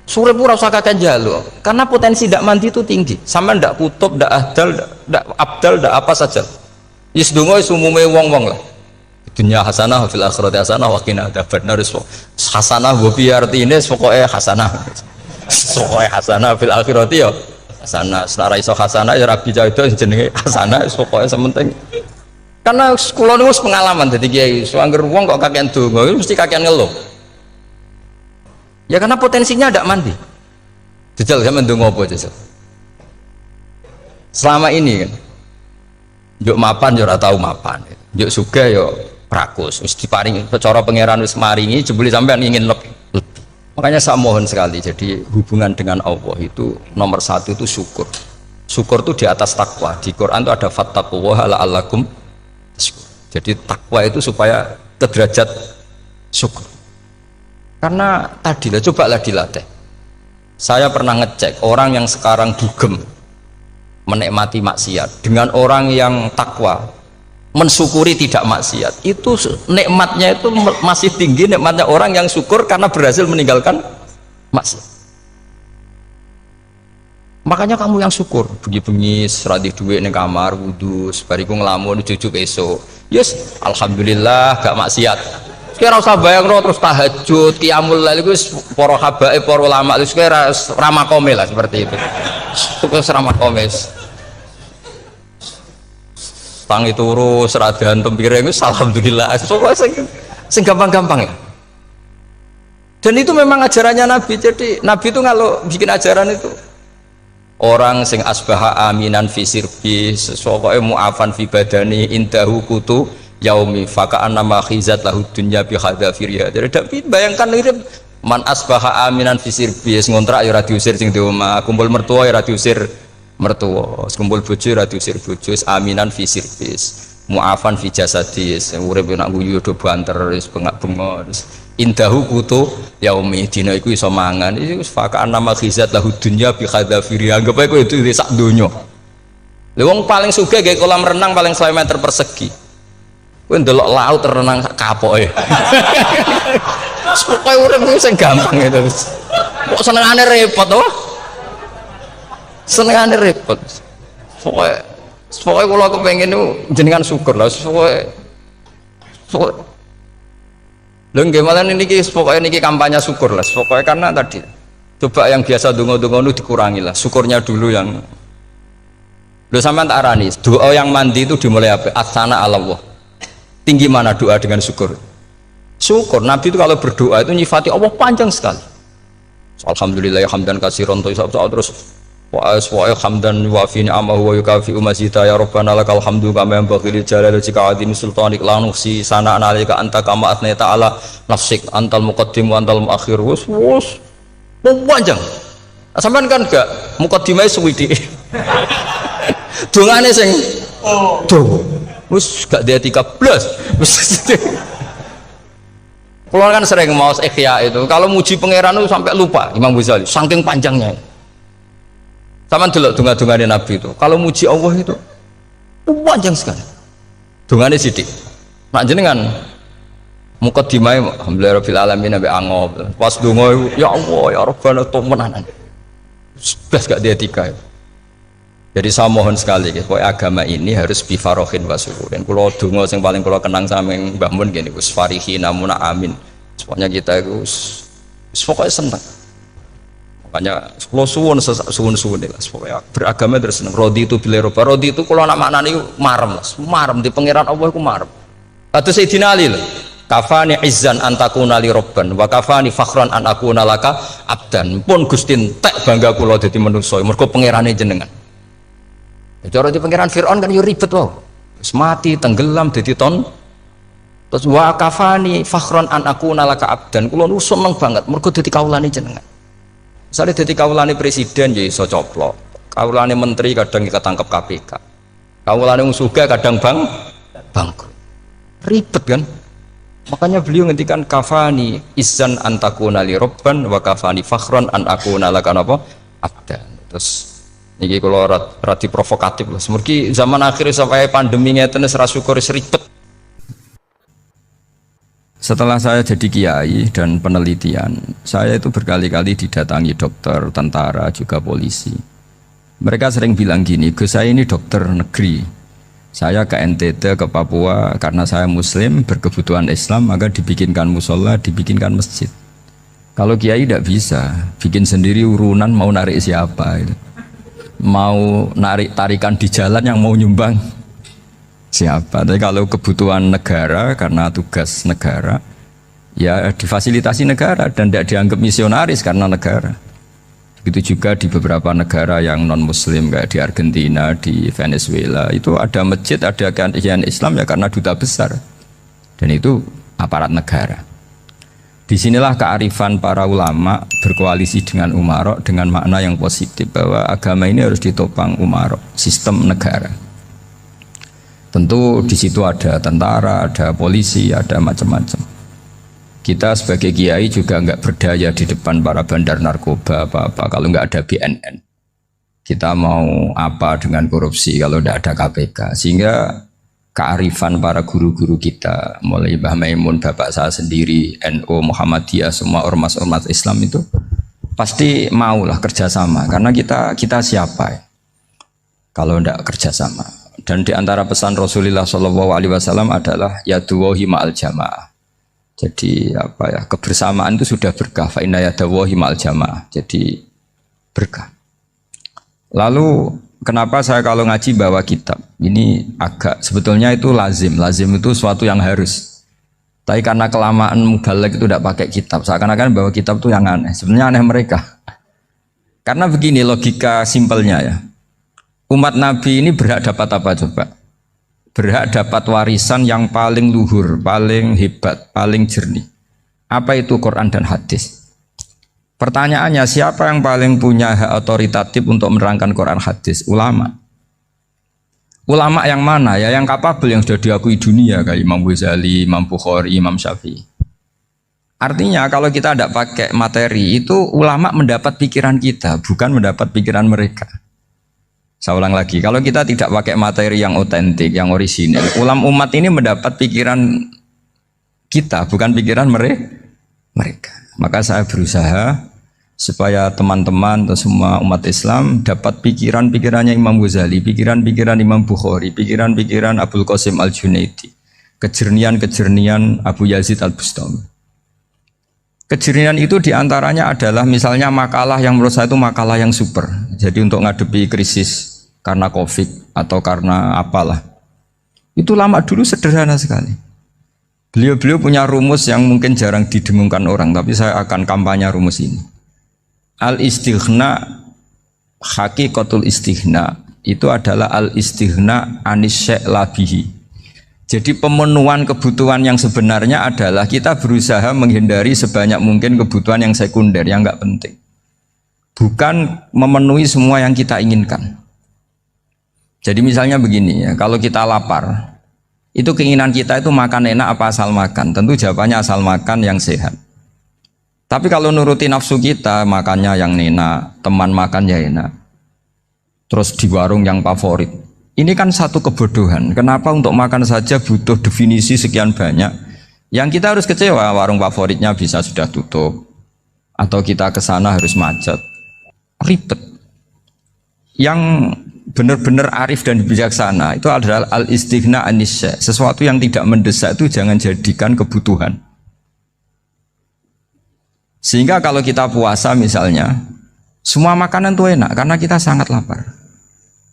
Sore ora usah kakek njaluk. Karena potensi ndak mandi itu tinggi. Sampean ndak kutub, ndak ahdal, ndak abdal, ndak apa saja. Wis donga wis umume wong-wong lah. Dunia hasanah fil akhirati hasanah wa qina adzabannar. Hasanah wa bi artine pokoke hasanah. Pokoke hasanah fil akhirati ya hasanah. Senara iso hasanah ya rabi jauh jenenge hasanah pokoke sementing. Karena kula niku pengalaman dadi kiai, suangger wong kok kakean donga mesti kakean ngeluh. Ya karena potensinya ndak mandi. Jajal sampean ndonga apa jajal? Selama ini kan njuk mapan yo ora tau mapan. Njuk sugih yo rakus, wis diparingi cara pangeran wis maringi jebule sampean ingin lebih. Makanya saya mohon sekali, jadi hubungan dengan Allah itu nomor satu itu syukur. Syukur itu di atas takwa. Di Quran itu ada fattaqullaha la'allakum tashkurun. Jadi takwa itu supaya ke derajat syukur. Karena tadilah cobalah dilatih. Saya pernah ngecek orang yang sekarang dugem menikmati maksiat dengan orang yang takwa mensyukuri tidak maksiat, itu nikmatnya itu masih tinggi nikmatnya orang yang syukur karena berhasil meninggalkan maksiat. Makanya kamu yang syukur bengi-bengi seradi duit ning kamar wudu bariku ngelamun cucuk esok yes alhamdulillah gak maksiat. Kira usah bayangno terus tahajud qiyamul lail iku wis para habaib para ulama wis kira ramakome lah seperti itu. Terus ramakome tangi turu seradan tempiring itu alhamdulillah sing gampang-gampang ya. Dan itu memang ajarannya Nabi. Jadi Nabi itu kalau bikin ajaran itu orang sing asbaha aminan fi sirbi sesuatu mu'afan fi badani indahu kutu yaumi faka'an nama khizat lahu dunya bi khadafiriha. Jadi Nabi bayangkan mirip man asbaha aminan fi sirbi ngontrak ya ora diusir sing di omah, kumpul mertua ya ora diusir mertua, kumpul bojo ra diusir bojo, aminan fi sirbis, mu'afan fi jasadis, urip nak guyu do banter wis bengak-bengok. Indahu kutu yaumi dina iku iso mangan. Iki fakaan nama khizat lahu dunya bi khadafiri. Anggap ae kowe itu sak donya. Lha wong paling sugih gawe kolam renang paling 100 meter persegi. Kowe ndelok laut renang sak kapoke. Pokoke urip sing gampang itu. Kok senengane repot to? Senengane repot. Pokoknya kalau kepengen itu jenengan syukur lah. Pokoknya lho gimana niki pokoknya niki kampanye syukur lah. Pokoknya karena tadi coba yang biasa dongo-dongo itu dikurangi lah. Syukurnya dulu yang lho sampean tak arani. Doa yang mandi itu dimulai apa? Asana Allah. Tinggi mana doa dengan syukur? Syukur. Nabi itu kalau berdoa itu nyifati Allah panjang sekali. Alhamdulillah hamdan katsiran terus wa hamdan wa fi ni'amahu wa yukafi mazida ya rabbana lakal hamdu kama yanbaghi li jalali wajhika azim sultanik la nuhsi sana'an 'alaika anta kama athnayta 'ala nafsik antal muqaddim wa antal muakhir. Wus panjang. Sampean kan gak muqaddimah suwidi. Dongane sing dawa. Wis gak dia 13. Kalau kan sering mau ikhya itu kalau muji pangeran itu sampai lupa Imam Ghazali saking panjangnya. Sama dulu dunga-dungane Nabi itu kalau muji Allah itu panjang sekali dungane sidik nak jenengan muqaddimah alhamdulillahirabbil alamin nabi angob pas donga ya Allah ya Rabbana temenan Blas gak ada etika. Jadi saya mohon sekali, agama ini harus bifarohin wa syukurin. Kalau donga yang paling kalau kenang sama Mbah Mun gini, us farihi namuna amin. Pokoknya kita itu pokoknya senang. Makanya kalau suwun lah, pokoknya beragama terus senang. Rodi itu bila roba, rodi itu kalau anak maknanya marem lah, marem di pangeran Allah itu marem. Kata Sayyidina Ali lah, kafani izzan antakuna li robban, wa kafani fakhran an akuna laka abdan. Pun Gustin tak bangga kula dadi manusa, mergo pangerane jenengan. Cara di pangeran Fir'aun kan yo ribet wae. Wis mati, tenggelam dadi ton. Terus wa kafani fakhran an akuna laka abdan. Kula nu seneng banget mergo dadi kawulane jenengan. Misale dadi kawulane presiden ya iso coplok. Kawulane menteri kadang ketangkep KPK. Kawulane wong sugih kadang bangkrut. Ribet kan? Makanya beliau ngendikan kafani izzan antakuna li robban wa kafani fakhran an akuna laka napa abdan. Terus niki kalau rati provokatif lah. Semergi zaman akhir sampai pandemi ngeten ora syukur ribet. Setelah saya jadi kiai dan penelitian, saya itu berkali-kali didatangi dokter, tentara, juga polisi. Mereka sering bilang gini, Gus saya ini dokter negeri. Saya ke NTT, ke Papua, karena saya muslim, berkebutuhan Islam, maka dibikinkan musola, dibikinkan masjid. Kalau kiai tidak bisa, bikin sendiri urunan mau narik siapa itu. Mau narik tarikan di jalan yang mau nyumbang siapa. Tapi kalau kebutuhan negara karena tugas negara ya difasilitasi negara dan tidak dianggap misionaris karena negara. Begitu juga di beberapa negara yang non muslim kayak di Argentina, di Venezuela itu ada masjid, ada kajian Islam ya karena duta besar dan itu aparat negara. Disinilah kearifan para ulama berkoalisi dengan umarok dengan makna yang positif bahwa agama ini harus ditopang umarok, sistem negara. Tentu di situ ada tentara, ada polisi, ada macam-macam. Kita sebagai kiai juga nggak berdaya di depan para bandar narkoba apa-apa kalau nggak ada BNN. Kita mau apa dengan korupsi kalau nggak ada KPK? Sehingga kearifan para guru-guru kita, mulai Mbah Maimun, bapak saya sendiri, NU, Muhammadiyah, semua ormas-ormas Islam itu pasti maulah kerjasama. Karena kita siapa ya? Kalau ndak kerjasama. Dan di antara pesan Rasulullah SAW adalah yaduwahi ma'al jamaah. Jadi apa ya, kebersamaan itu sudah berkah. Fa inna yadawahi ma'al jamaah. Jadi berkah. Lalu kenapa saya kalau ngaji bawa kitab? Ini agak sebetulnya itu lazim. Lazim itu suatu yang harus. Tapi karena kelamaan mubalek itu tidak pakai kitab. Seakan-akan bawa kitab itu yang aneh. Sebenarnya aneh mereka. Karena begini logika simpelnya ya. Umat Nabi ini berhak dapat apa coba? Berhak dapat warisan yang paling luhur, paling hebat, paling jernih. Apa itu Quran dan hadis? Pertanyaannya, siapa yang paling punya hak otoritatif untuk menerangkan Quran hadis? Ulama. Ulama yang mana? Ya yang kapabel, yang sudah diakui dunia kayak Imam Ghazali, Imam Bukhari, Imam Syafi'i. Artinya kalau kita tidak pakai materi itu ulama mendapat pikiran kita, bukan mendapat pikiran mereka. Saya ulang lagi, kalau kita tidak pakai materi yang otentik, yang orisinil, umat ini mendapat pikiran kita, bukan pikiran mereka. Maka saya berusaha supaya teman-teman atau semua umat Islam dapat pikiran-pikirannya Imam Ghazali, pikiran-pikiran Imam Bukhari, pikiran-pikiran Abdul Qasim Al-Junaidi, kejernian-kejernian Abu Yazid Al-Bustami. Kejernian itu diantaranya adalah misalnya makalah yang menurut saya itu makalah yang super. Jadi untuk ngadepi krisis karena COVID atau karena apalah, itu lama dulu sederhana sekali. Beliau punya rumus yang mungkin jarang didengungkan orang, tapi saya akan kampanye rumus ini. Al-istighna, hakikatul istighna itu adalah al-istighna anis syai' labihi. Jadi pemenuhan kebutuhan yang sebenarnya adalah kita berusaha menghindari sebanyak mungkin kebutuhan yang sekunder, yang enggak penting. Bukan memenuhi semua yang kita inginkan. Jadi misalnya begini ya, kalau kita lapar, itu keinginan kita itu makan enak apa asal makan? Tentu jawabannya asal makan yang sehat. Tapi kalau nuruti nafsu kita, makannya yang enak, teman makan ya enak. Terus di warung yang favorit. Ini kan satu kebodohan. Kenapa untuk makan saja butuh definisi sekian banyak? Yang kita harus kecewa, warung favoritnya bisa sudah tutup. Atau kita ke sana harus macet. ribet. Yang benar-benar arif dan bijaksana itu adalah al-istighna anisya. Sesuatu yang tidak mendesak itu jangan jadikan kebutuhan. Sehingga kalau kita puasa misalnya, semua makanan itu enak karena kita sangat lapar.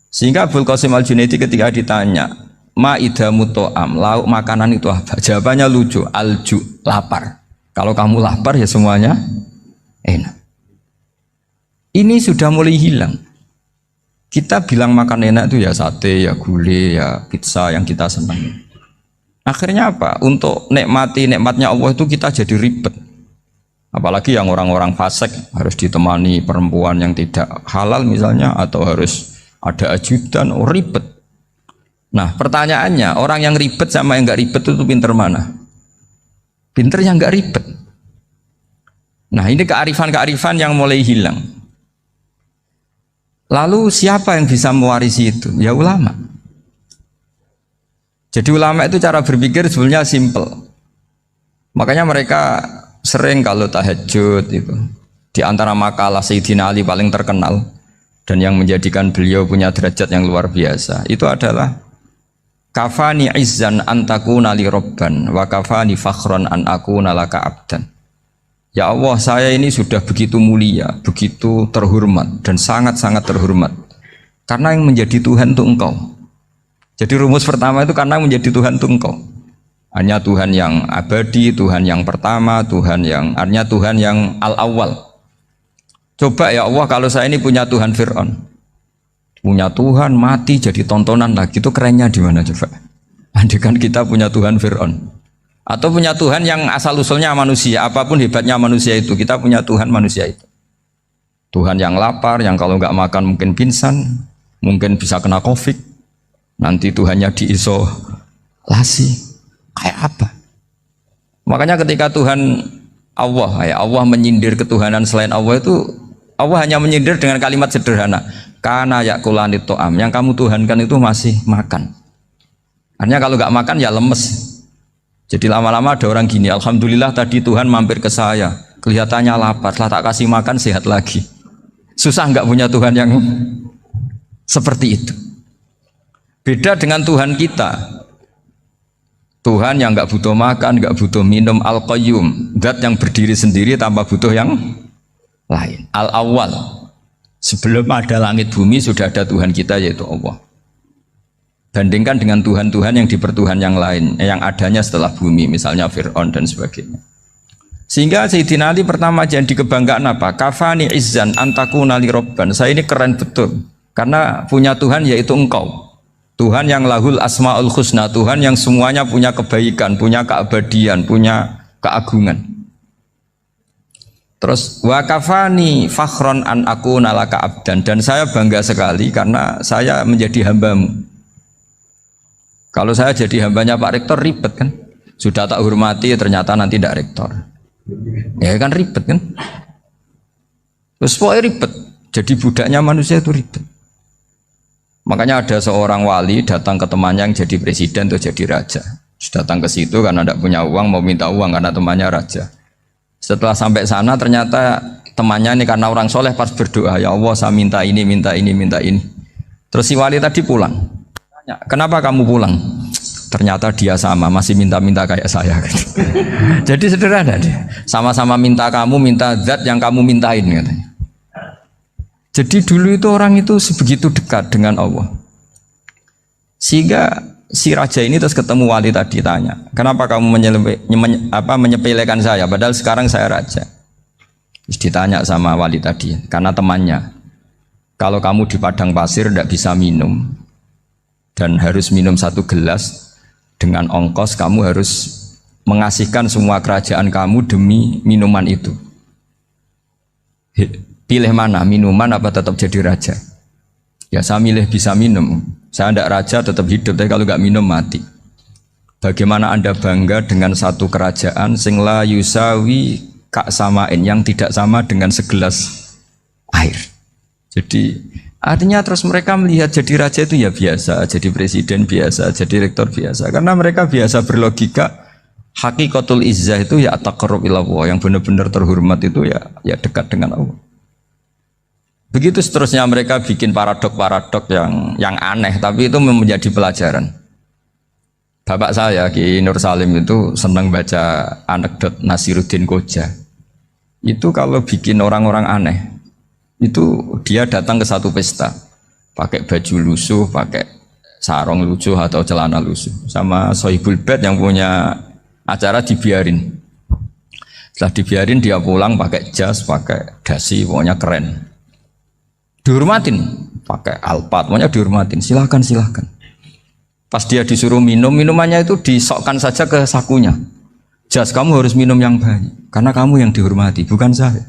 Sehingga Abul Qasim Al-Junaidi ketika ditanya, ma'idamu to'am, lauk makanan itu apa? Jawabannya lucu, alju, lapar. Kalau kamu lapar ya semuanya enak. Ini sudah mulai hilang. Kita bilang makan enak itu ya sate, ya gulai, ya pizza yang kita senang. Akhirnya apa? Untuk nikmati nikmatnya Allah itu kita jadi ribet. Apalagi yang orang-orang fasik harus ditemani perempuan yang tidak halal misalnya, atau harus ada ajudan, ribet. Nah pertanyaannya, orang yang ribet sama yang nggak ribet itu pinter mana? Pinter yang nggak ribet. Nah ini kearifan-kearifan yang mulai hilang. Lalu siapa yang bisa mewarisi itu? Ya ulama. Jadi ulama itu cara berpikir sebenarnya simple. Makanya mereka sering kalau tahajud itu, di antara makalah Sayyidina Ali paling terkenal dan yang menjadikan beliau punya derajat yang luar biasa itu adalah kafani izzan antakuna li robban wa kafani fakhron an akuna laka abdan. Ya Allah, saya ini sudah begitu mulia, begitu terhormat dan sangat-sangat terhormat karena yang menjadi Tuhan itu Engkau. Jadi rumus pertama itu karena menjadi Tuhan itu Engkau. Hanya Tuhan yang abadi, Tuhan yang pertama, hanya Tuhan yang al-awwal. Coba ya Allah, kalau saya ini punya Tuhan Fir'aun, punya Tuhan mati jadi tontonan lagi, itu kerennya di mana coba? Andaikan kita punya Tuhan Fir'aun, atau punya Tuhan yang asal usulnya manusia, apapun hebatnya manusia itu, kita punya Tuhan manusia itu. Tuhan yang lapar, yang kalau nggak makan mungkin pingsan, mungkin bisa kena COVID, nanti Tuhannya diisolasi. Kayak apa? Makanya ketika Tuhan Allah menyindir ketuhanan selain Allah itu, Allah hanya menyindir dengan kalimat sederhana, kana yakulani to'am, yang kamu tuhankan itu masih makan. Artinya kalau nggak makan ya lemes. Jadi lama-lama ada orang gini, alhamdulillah tadi Tuhan mampir ke saya, kelihatannya lapar, setelah tak kasih makan sehat lagi. Susah nggak punya Tuhan yang seperti itu. Beda dengan Tuhan kita. Tuhan yang nggak butuh makan, nggak butuh minum, al-qayyum, zat yang berdiri sendiri tanpa butuh yang lain, al-awwal. Sebelum ada langit bumi sudah ada Tuhan kita yaitu Allah. Bandingkan dengan Tuhan-Tuhan yang dipertuhan yang lain, yang adanya setelah bumi, misalnya Fir'aun dan sebagainya. Sehingga Sayyidina Ali pertama jadi kebanggaan apa? Kafani izzan antakuna li robban. Saya ini keren betul karena punya Tuhan yaitu Engkau. Tuhan yang lahul asma'ul husna, Tuhan yang semuanya punya kebaikan, punya keabadian, punya keagungan. Terus wa kafani fakhron an akuna laka abdan, dan saya bangga sekali karena saya menjadi hambamu. Kalau saya jadi hambanya Pak Rektor ribet kan? Sudah tak hormati ternyata nanti tidak rektor. Ya kan ribet kan? Terus pokoknya ribet. Jadi budaknya manusia itu ribet. Makanya ada seorang wali datang ke temannya yang jadi presiden atau jadi raja. Datang ke situ karena tidak punya uang, mau minta uang karena temannya raja. Setelah sampai sana ternyata temannya ini karena orang soleh pas berdoa, ya Allah saya minta ini, minta ini, minta ini. Terus si wali tadi pulang. Tanya, kenapa kamu pulang? Ternyata dia sama, masih minta-minta kayak saya. Jadi sederhana dia. Sama-sama minta kamu, minta zat yang kamu mintain katanya. Jadi dulu itu orang itu sebegitu dekat dengan Allah. Sehingga si raja ini terus ketemu wali tadi tanya, kenapa kamu menyepelekan saya padahal sekarang saya raja. Terus ditanya sama wali tadi, karena temannya, kalau kamu di padang pasir tidak bisa minum dan harus minum 1 gelas, dengan ongkos kamu harus mengasihkan semua kerajaan kamu demi minuman itu. Pilih mana, minuman apa tetap jadi raja? Ya saya milih bisa minum. Saya tidak raja tetap hidup, tapi kalau nggak minum mati. Bagaimana Anda bangga dengan satu kerajaan sing la yusawi kak samain, yang tidak sama dengan segelas air. Jadi artinya terus mereka melihat jadi raja itu ya biasa, jadi presiden biasa, jadi rektor biasa. Karena mereka biasa berlogika hakikatul izzah itu ya taqarrub ila Allah, yang benar-benar terhormat itu ya dekat dengan Allah. Begitu seterusnya mereka bikin paradok-paradok yang aneh, tapi itu menjadi pelajaran. Bapak saya Ki Nur Salim itu senang baca anekdot Nasiruddin Koja. Itu kalau bikin orang-orang aneh, itu dia datang ke satu pesta, pakai baju lusuh, pakai sarung lusuh atau celana lusuh, sama Sohibul Bait yang punya acara dibiarin. Setelah dibiarin dia pulang pakai jas, pakai dasi, pokoknya keren. Dihormatin, pakai alpat, pokoknya dihormatin. Silahkan. Pas dia disuruh minum, minumannya itu disokkan saja ke sakunya. Jas, kamu harus minum yang banyak, karena kamu yang dihormati, bukan saya.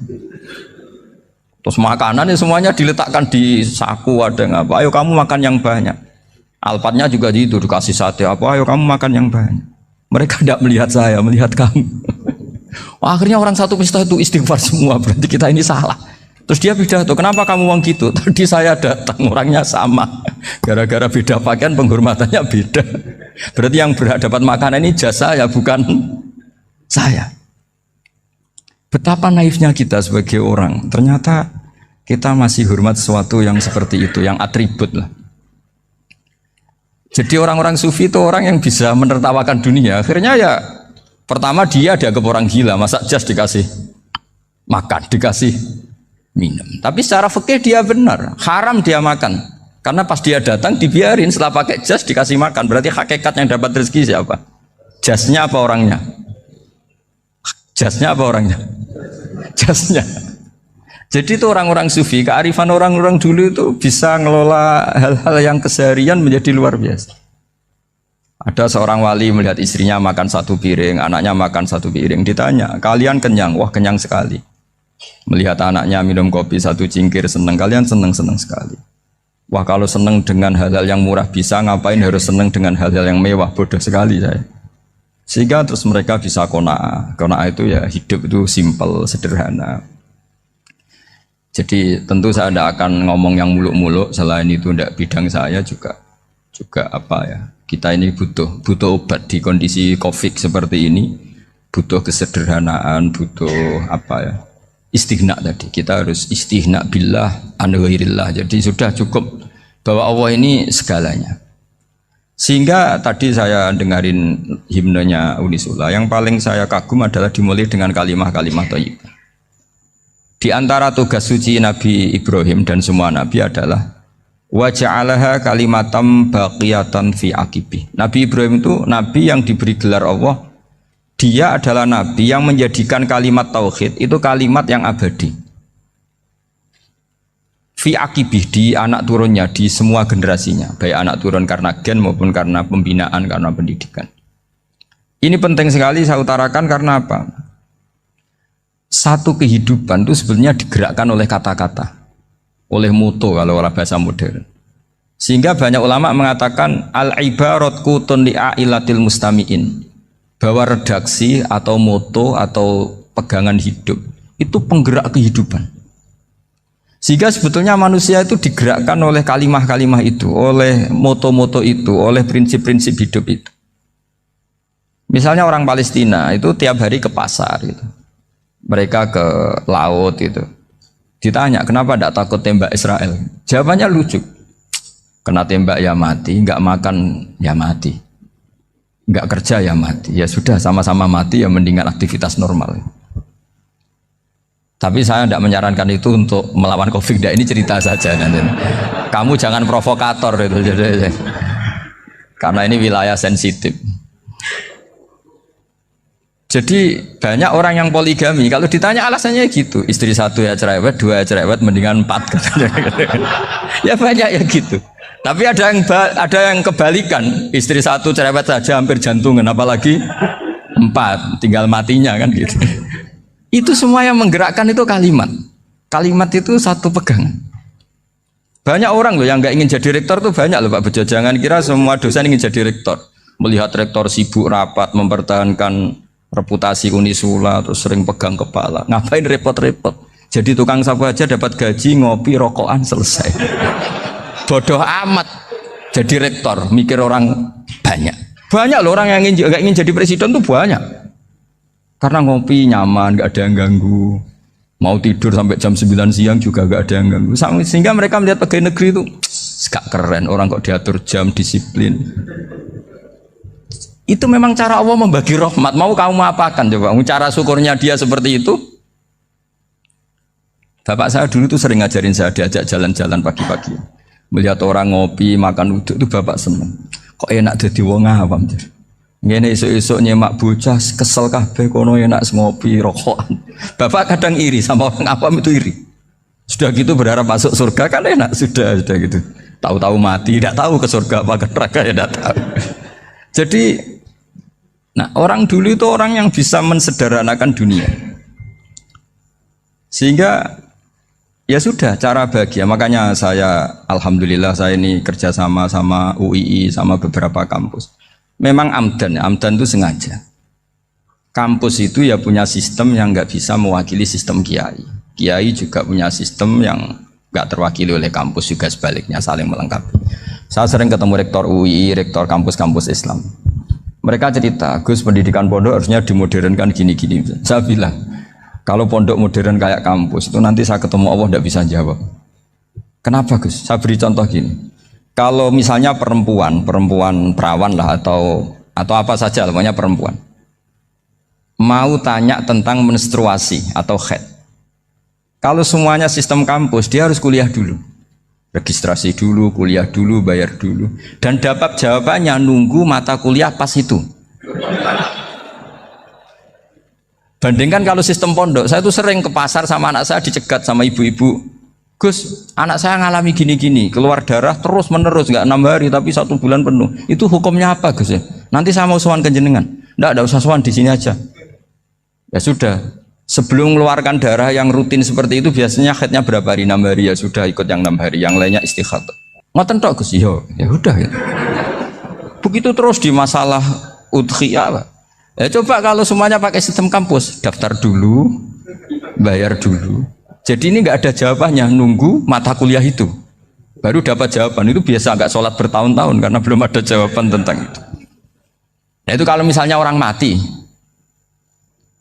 Terus makanannya semuanya diletakkan di saku, ada yang apa? Ayo kamu makan yang banyak. Alpatnya juga gitu, dikasih sate apa? Ayo kamu makan yang banyak. Mereka tidak melihat saya, melihat kamu. Wah, akhirnya orang satu pesta itu istighfar semua, berarti kita ini salah. Terus dia pidato, kenapa kamu ngomong gitu? Tadi saya datang, orangnya sama. Gara-gara beda pakaian, penghormatannya beda. Berarti yang berhak dapat makanan ini jasa ya, bukan saya. Betapa naifnya kita sebagai orang. Ternyata kita masih hormat sesuatu yang seperti itu, yang atribut lah. Jadi orang-orang sufi itu orang yang bisa menertawakan dunia. Akhirnya ya, pertama dia dianggap orang gila, masa jas dikasih makan, dikasih minum. Tapi secara fikih dia benar, haram dia makan. Karena pas dia datang dibiarin, setelah pakai jas dikasih makan. Berarti hakikat yang dapat rezeki siapa? Jasnya apa orangnya? Jasnya apa orangnya? Jasnya. Jadi itu orang-orang sufi, kearifan orang-orang dulu itu bisa ngelola hal-hal yang keseharian menjadi luar biasa. Ada seorang wali melihat istrinya makan satu piring, anaknya makan satu piring. Ditanya, kalian kenyang? Wah, kenyang sekali. Melihat anaknya minum kopi satu cingkir, senang. Kalian senang sekali. Wah, kalau senang dengan hal-hal yang murah bisa, ngapain harus senang dengan hal-hal yang mewah? Bodoh sekali saya. Sehingga terus mereka bisa qanaah. Qanaah itu ya hidup itu simpel, sederhana. Jadi tentu saya tidak akan ngomong yang muluk-muluk, selain itu tidak bidang saya juga apa ya. Kita ini butuh obat di kondisi Covid seperti ini, butuh kesederhanaan, butuh apa ya? Istighna tadi. Kita harus istighna billah an ghairillah. Jadi sudah cukup bahwa Allah ini segalanya. Sehingga tadi saya dengarin himnenya Unisula, yang paling saya kagum adalah dimulai dengan kalimah-kalimah thayyibah. Di antara tugas suci Nabi Ibrahim dan semua nabi adalah wa ja'alaha kalimatam baqiyatan fi aqibi. Nabi Ibrahim itu nabi yang diberi gelar Allah. Dia adalah nabi yang menjadikan kalimat tauhid itu kalimat yang abadi. Fi aqibih, di anak turunnya, di semua generasinya, baik anak turun karena gen maupun karena pembinaan, karena pendidikan. Ini penting sekali saya utarakan karena apa? Satu kehidupan itu sebenarnya digerakkan oleh kata-kata, oleh moto kalau orang bahasa modern. Sehingga banyak ulama mengatakan al-ibarat kutun li'ailatil mustami'in, bahwa redaksi atau moto atau pegangan hidup itu penggerak kehidupan. Sehingga sebetulnya manusia itu digerakkan oleh kalimah-kalimah itu, oleh moto-moto itu, oleh prinsip-prinsip hidup itu. Misalnya orang Palestina itu tiap hari ke pasar gitu. Mereka ke laut gitu. Ditanya, kenapa tidak takut tembak Israel? Jawabannya lucu. Kena tembak ya mati, nggak makan ya mati, nggak kerja ya mati. Ya sudah, sama-sama mati ya mendingan aktivitas normal. Tapi saya tidak menyarankan itu untuk melawan COVID. Ini cerita saja nanti. Kamu jangan provokator itu. Karena ini wilayah sensitif. Jadi banyak orang yang poligami, kalau ditanya alasannya gitu, istri satu ya cerewet, dua ya cerewet, mendingan 4 katanya. Ya banyak ya gitu. Tapi ada yang kebalikan, istri satu cerewet saja hampir jantungan, apalagi 4, tinggal matinya kan gitu. Itu semua yang menggerakkan itu kalimat. Kalimat itu satu pegangan. Banyak orang loh yang nggak ingin jadi rektor tuh banyak loh Pak Bejo. Jangan kira semua dosen ingin jadi rektor. Melihat rektor sibuk rapat mempertahankan reputasi Unisula, terus sering pegang kepala. Ngapain repot-repot? Jadi tukang sapu aja dapat gaji, ngopi, rokokan, selesai. Bodoh amat jadi rektor, mikir orang banyak. Banyak loh orang yang nggak ingin jadi presiden tuh banyak. Karena ngopi nyaman, nggak ada yang ganggu. Mau tidur sampai jam 9 siang juga gak ada yang ganggu. Sehingga mereka melihat pegawai negeri itu gak keren, orang kok diatur jam, disiplin. Itu memang cara Allah membagi rahmat. Mau kamu apakan coba? Cara syukurnya dia seperti itu. Bapak saya dulu tuh sering ngajarin saya, diajak jalan-jalan pagi-pagi. Melihat orang ngopi, makan uduk itu bapak seneng. Kok enak jadi wong awam. Ngene esuk-esuk nyemak bocah kesel kabeh kono enak ngopi rokokan. Bapak kadang iri sama orang awam itu iri. Sudah gitu berharap masuk surga kan enak sudah gitu. Tahu-tahu mati, tidak tahu ke surga apa ke neraka ya tidak tahu. Jadi nah orang dulu itu orang yang bisa mensederhanakan dunia. Sehingga ya sudah cara bahagia. Makanya saya alhamdulillah saya ini kerjasama sama UII sama beberapa kampus. Memang amdan itu sengaja. Kampus itu ya punya sistem yang nggak bisa mewakili sistem kiai. Kiai juga punya sistem yang nggak terwakili oleh kampus juga sebaliknya saling melengkapi. Saya sering ketemu rektor UI, rektor kampus-kampus Islam. Mereka cerita, Gus pendidikan pondok harusnya dimodernkan gini-gini. Saya bilang, kalau pondok modern kayak kampus itu nanti saya ketemu Allah nggak bisa jawab. Kenapa Gus? Saya beri contoh gini. Kalau misalnya perempuan perawan lah atau apa saja namanya perempuan mau tanya tentang menstruasi atau haid, kalau semuanya sistem kampus dia harus kuliah dulu, registrasi dulu, kuliah dulu, bayar dulu, dan dapat jawabannya nunggu mata kuliah pas itu. Bandingkan kalau sistem pondok, saya tuh sering ke pasar sama anak saya dicegat sama ibu-ibu. Gus, anak saya ngalami gini-gini, keluar darah terus menerus, nggak 6 hari tapi 1 bulan penuh. Itu hukumnya apa Gus ya? Nanti saya mau sowan ke jenengan. Nggak usah sowan di sini aja. Ya sudah, sebelum mengeluarkan darah yang rutin seperti itu biasanya haidnya berapa hari? 6 hari ya sudah ikut yang 6 hari, yang lainnya istighatsah. Ngoten tok Gus, ya udah ya. Begitu terus di masalah udhiyah. Ya coba kalau semuanya pakai sistem kampus, daftar dulu, bayar dulu. Jadi ini nggak ada jawabannya, nunggu mata kuliah itu baru dapat jawaban. Itu biasa nggak sholat bertahun-tahun karena belum ada jawaban tentang itu. Nah itu kalau misalnya orang mati,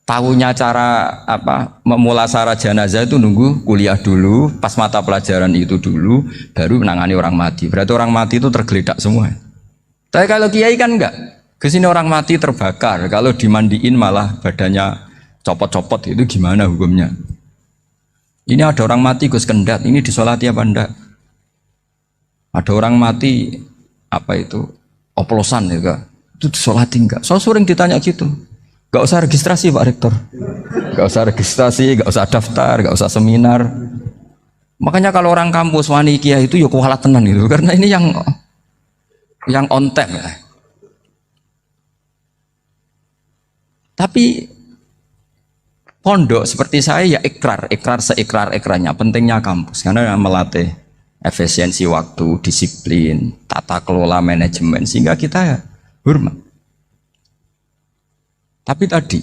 tahunya cara apa memulasara jenazah itu nunggu kuliah dulu, pas mata pelajaran itu dulu, baru menangani orang mati. Berarti orang mati itu tergeledak semua. Tapi kalau kiai kan enggak. Kesini orang mati terbakar, kalau dimandiin malah badannya copot-copot, itu gimana hukumnya? Ini ada orang mati Gus Kendat, ini disolati apa enggak? Ada orang mati apa itu oplosan ya, itu disolati enggak? So sering ditanya gitu. Gak usah registrasi Pak Rektor, gak usah registrasi, gak usah daftar, gak usah seminar. Makanya kalau orang kampus wani kiai itu ya kualat tenan gitu, karena ini yang on time ya. Tapi pondok seperti saya ya ikrar seikrar-ikrarnya pentingnya kampus karena melatih efisiensi waktu, disiplin, tata kelola manajemen sehingga kita ya hormat. Tapi tadi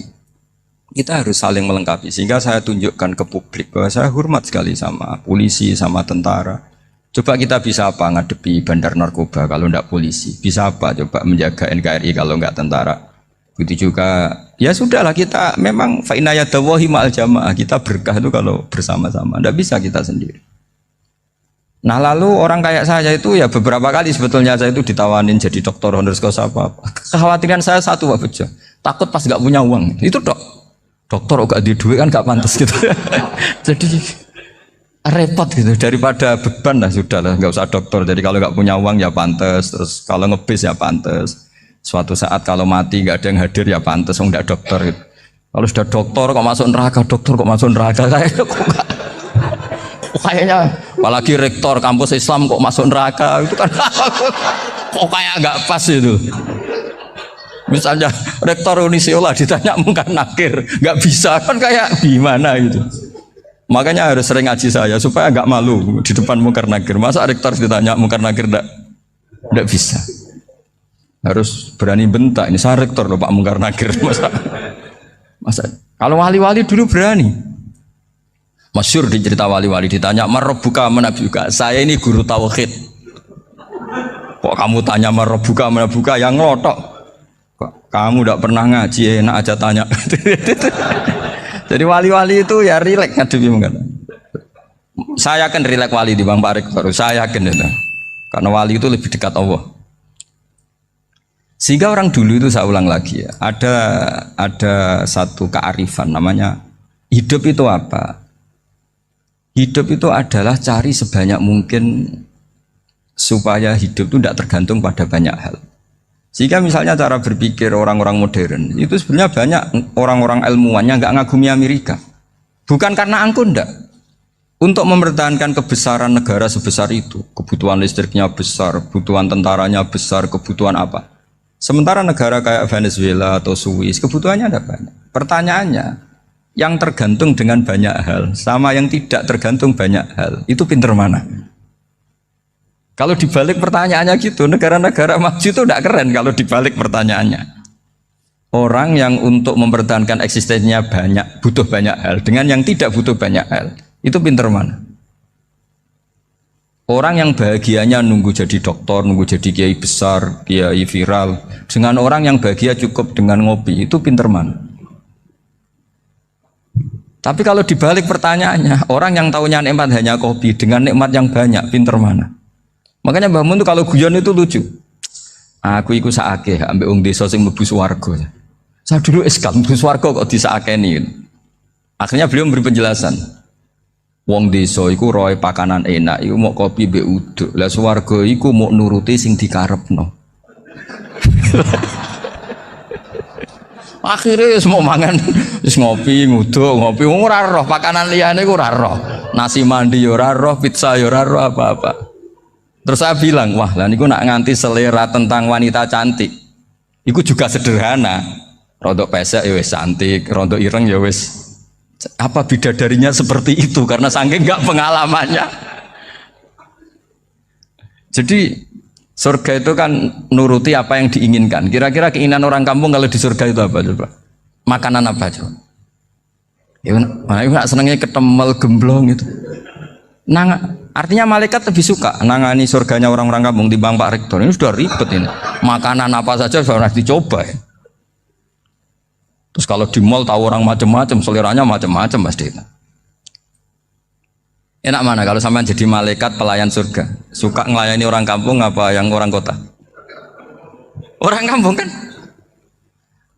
kita harus saling melengkapi sehingga saya tunjukkan ke publik bahwa saya hormat sekali sama polisi, sama tentara. Coba kita bisa apa ngadepi bandar narkoba kalau enggak polisi? Bisa apa coba menjaga NKRI kalau enggak tentara? Begitu juga ya sudahlah kita memang fa inna yadallahi ma'al jamaah, kita berkah itu kalau bersama-sama, tidak bisa kita sendiri. Nah lalu orang kayak saya itu ya beberapa kali sebetulnya saya itu ditawanin jadi dokter honoris causa apa. Kekhawatiran saya satu Pak Bejo, takut pas nggak punya uang itu dokter gak di duit kan gak pantas gitu. Jadi repot gitu, daripada beban lah sudah lah nggak usah dokter. Jadi kalau nggak punya uang ya pantas, terus kalau ngebis ya pantas. Suatu saat kalau mati nggak ada yang hadir ya pantas, nggak dokter gitu. Kalau sudah dokter kok masuk neraka, kayaknya apalagi rektor kampus Islam kok masuk neraka itu kan kok kayak nggak pas itu. Misalnya rektor Unisiola ditanya mungkar nakir nggak bisa kan kayak gimana gitu. Makanya harus sering ngaji saya supaya nggak malu di depan mungkar nakir. Masa rektor ditanya mungkar nakir nggak bisa. Harus berani bentak, ini saya rektor loh Pak Mungkar Nakir. Masa kalau wali-wali dulu berani. Masyhur di cerita wali-wali ditanya marabbuka manabuka, saya ini guru tauhid. Kok kamu tanya marabbuka manabuka yang ngelotok? Kok kamu tidak pernah ngaji enak aja tanya. Jadi wali-wali itu ya rileks ngadepi mungkin. Saya yakin rileks wali di Bang Parik baru saya yakin itu. Karena wali itu lebih dekat Allah. Sehingga orang dulu itu saya ulang lagi ya, ada satu kearifan namanya hidup itu apa? Hidup itu adalah cari sebanyak mungkin supaya hidup itu tidak tergantung pada banyak hal. Sehingga misalnya cara berpikir orang-orang modern itu sebenarnya banyak orang-orang ilmuwannya nggak ngagumi Amerika. Bukan karena angkuh ndak. Untuk mempertahankan kebesaran negara sebesar itu, kebutuhan listriknya besar, kebutuhan tentaranya besar, kebutuhan apa? Sementara negara kayak Venezuela atau Swiss kebutuhannya ada banyak. Pertanyaannya, yang tergantung dengan banyak hal sama yang tidak tergantung banyak hal, itu pinter mana? Kalau dibalik pertanyaannya gitu, negara-negara maju itu tidak keren kalau dibalik pertanyaannya. Orang yang untuk mempertahankan eksistensinya banyak, butuh banyak hal, dengan yang tidak butuh banyak hal, itu pinter mana? Orang yang bahagianya nunggu jadi dokter, nunggu jadi kiai besar, kiai viral, dengan orang yang bahagia cukup dengan ngopi, itu pinter mana? Tapi kalau dibalik pertanyaannya, orang yang tahunya nikmat hanya kopi dengan nikmat yang banyak, pinter mana? Makanya Mbah Mun tuh kalau guyon itu lucu. Aku ikut saake, ambek wong desa sing mlebu swarga. Saya dulu eskal mlebu swarga kok disakeni. Akhirnya beliau memberi penjelasan. Wong desa iku roe pakanan enak, iku mau kopi mbek uduk. Lah swarga iku mau nuruti sing dikarepno. Akhirnya semua mangan, wis ngopi, nguduk, ngopi, ora roh pakanan liyane iku ora roh. Nasi mandi yo ora roh, pizza yo ora roh apa-apa. Terus saya bilang, wah lah niku nak nganti selera tentang wanita cantik. Iku juga sederhana. Rodok pesek ya wis cantik, rodok ireng ya wis. Apa bidadarinya seperti itu karena saking enggak pengalamannya. Jadi surga itu kan nuruti apa yang diinginkan. Kira-kira keinginan orang kampung kalau di surga itu apa coba? Makanan apa coba? Ya nggak senengnya ketemel gemblong itu. Artinya malaikat lebih suka nangani surganya orang-orang kampung timbang Pak Rektor. Ini sudah ribet ini. Makanan apa saja sudah dicoba ya. Terus kalau di mall tahu orang macam-macam, seleranya macam-macam pasti. Enak mana kalau sampai jadi malaikat pelayan surga? Suka ngelayani orang kampung apa yang orang kota? Orang kampung kan?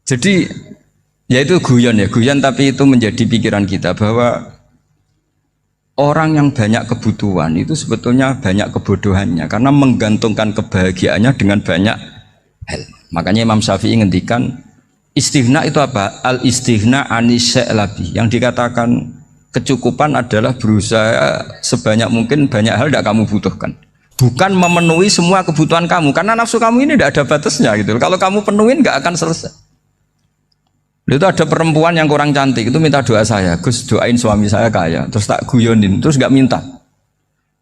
Jadi ya itu guyon ya, guyon tapi itu menjadi pikiran kita bahwa orang yang banyak kebutuhan itu sebetulnya banyak kebodohannya karena menggantungkan kebahagiaannya dengan banyak hal. Makanya Imam Syafi'i ngendikan istighna itu apa? Al istighna anisya'i. Yang dikatakan kecukupan adalah berusaha sebanyak mungkin banyak hal tidak kamu butuhkan. Bukan memenuhi semua kebutuhan kamu karena nafsu kamu ini tidak ada batasnya gitu. Kalau kamu penuhin nggak akan selesai. Itu ada perempuan yang kurang cantik itu minta doa saya, Gus doain suami saya kaya. Terus tak guyonin, terus nggak minta.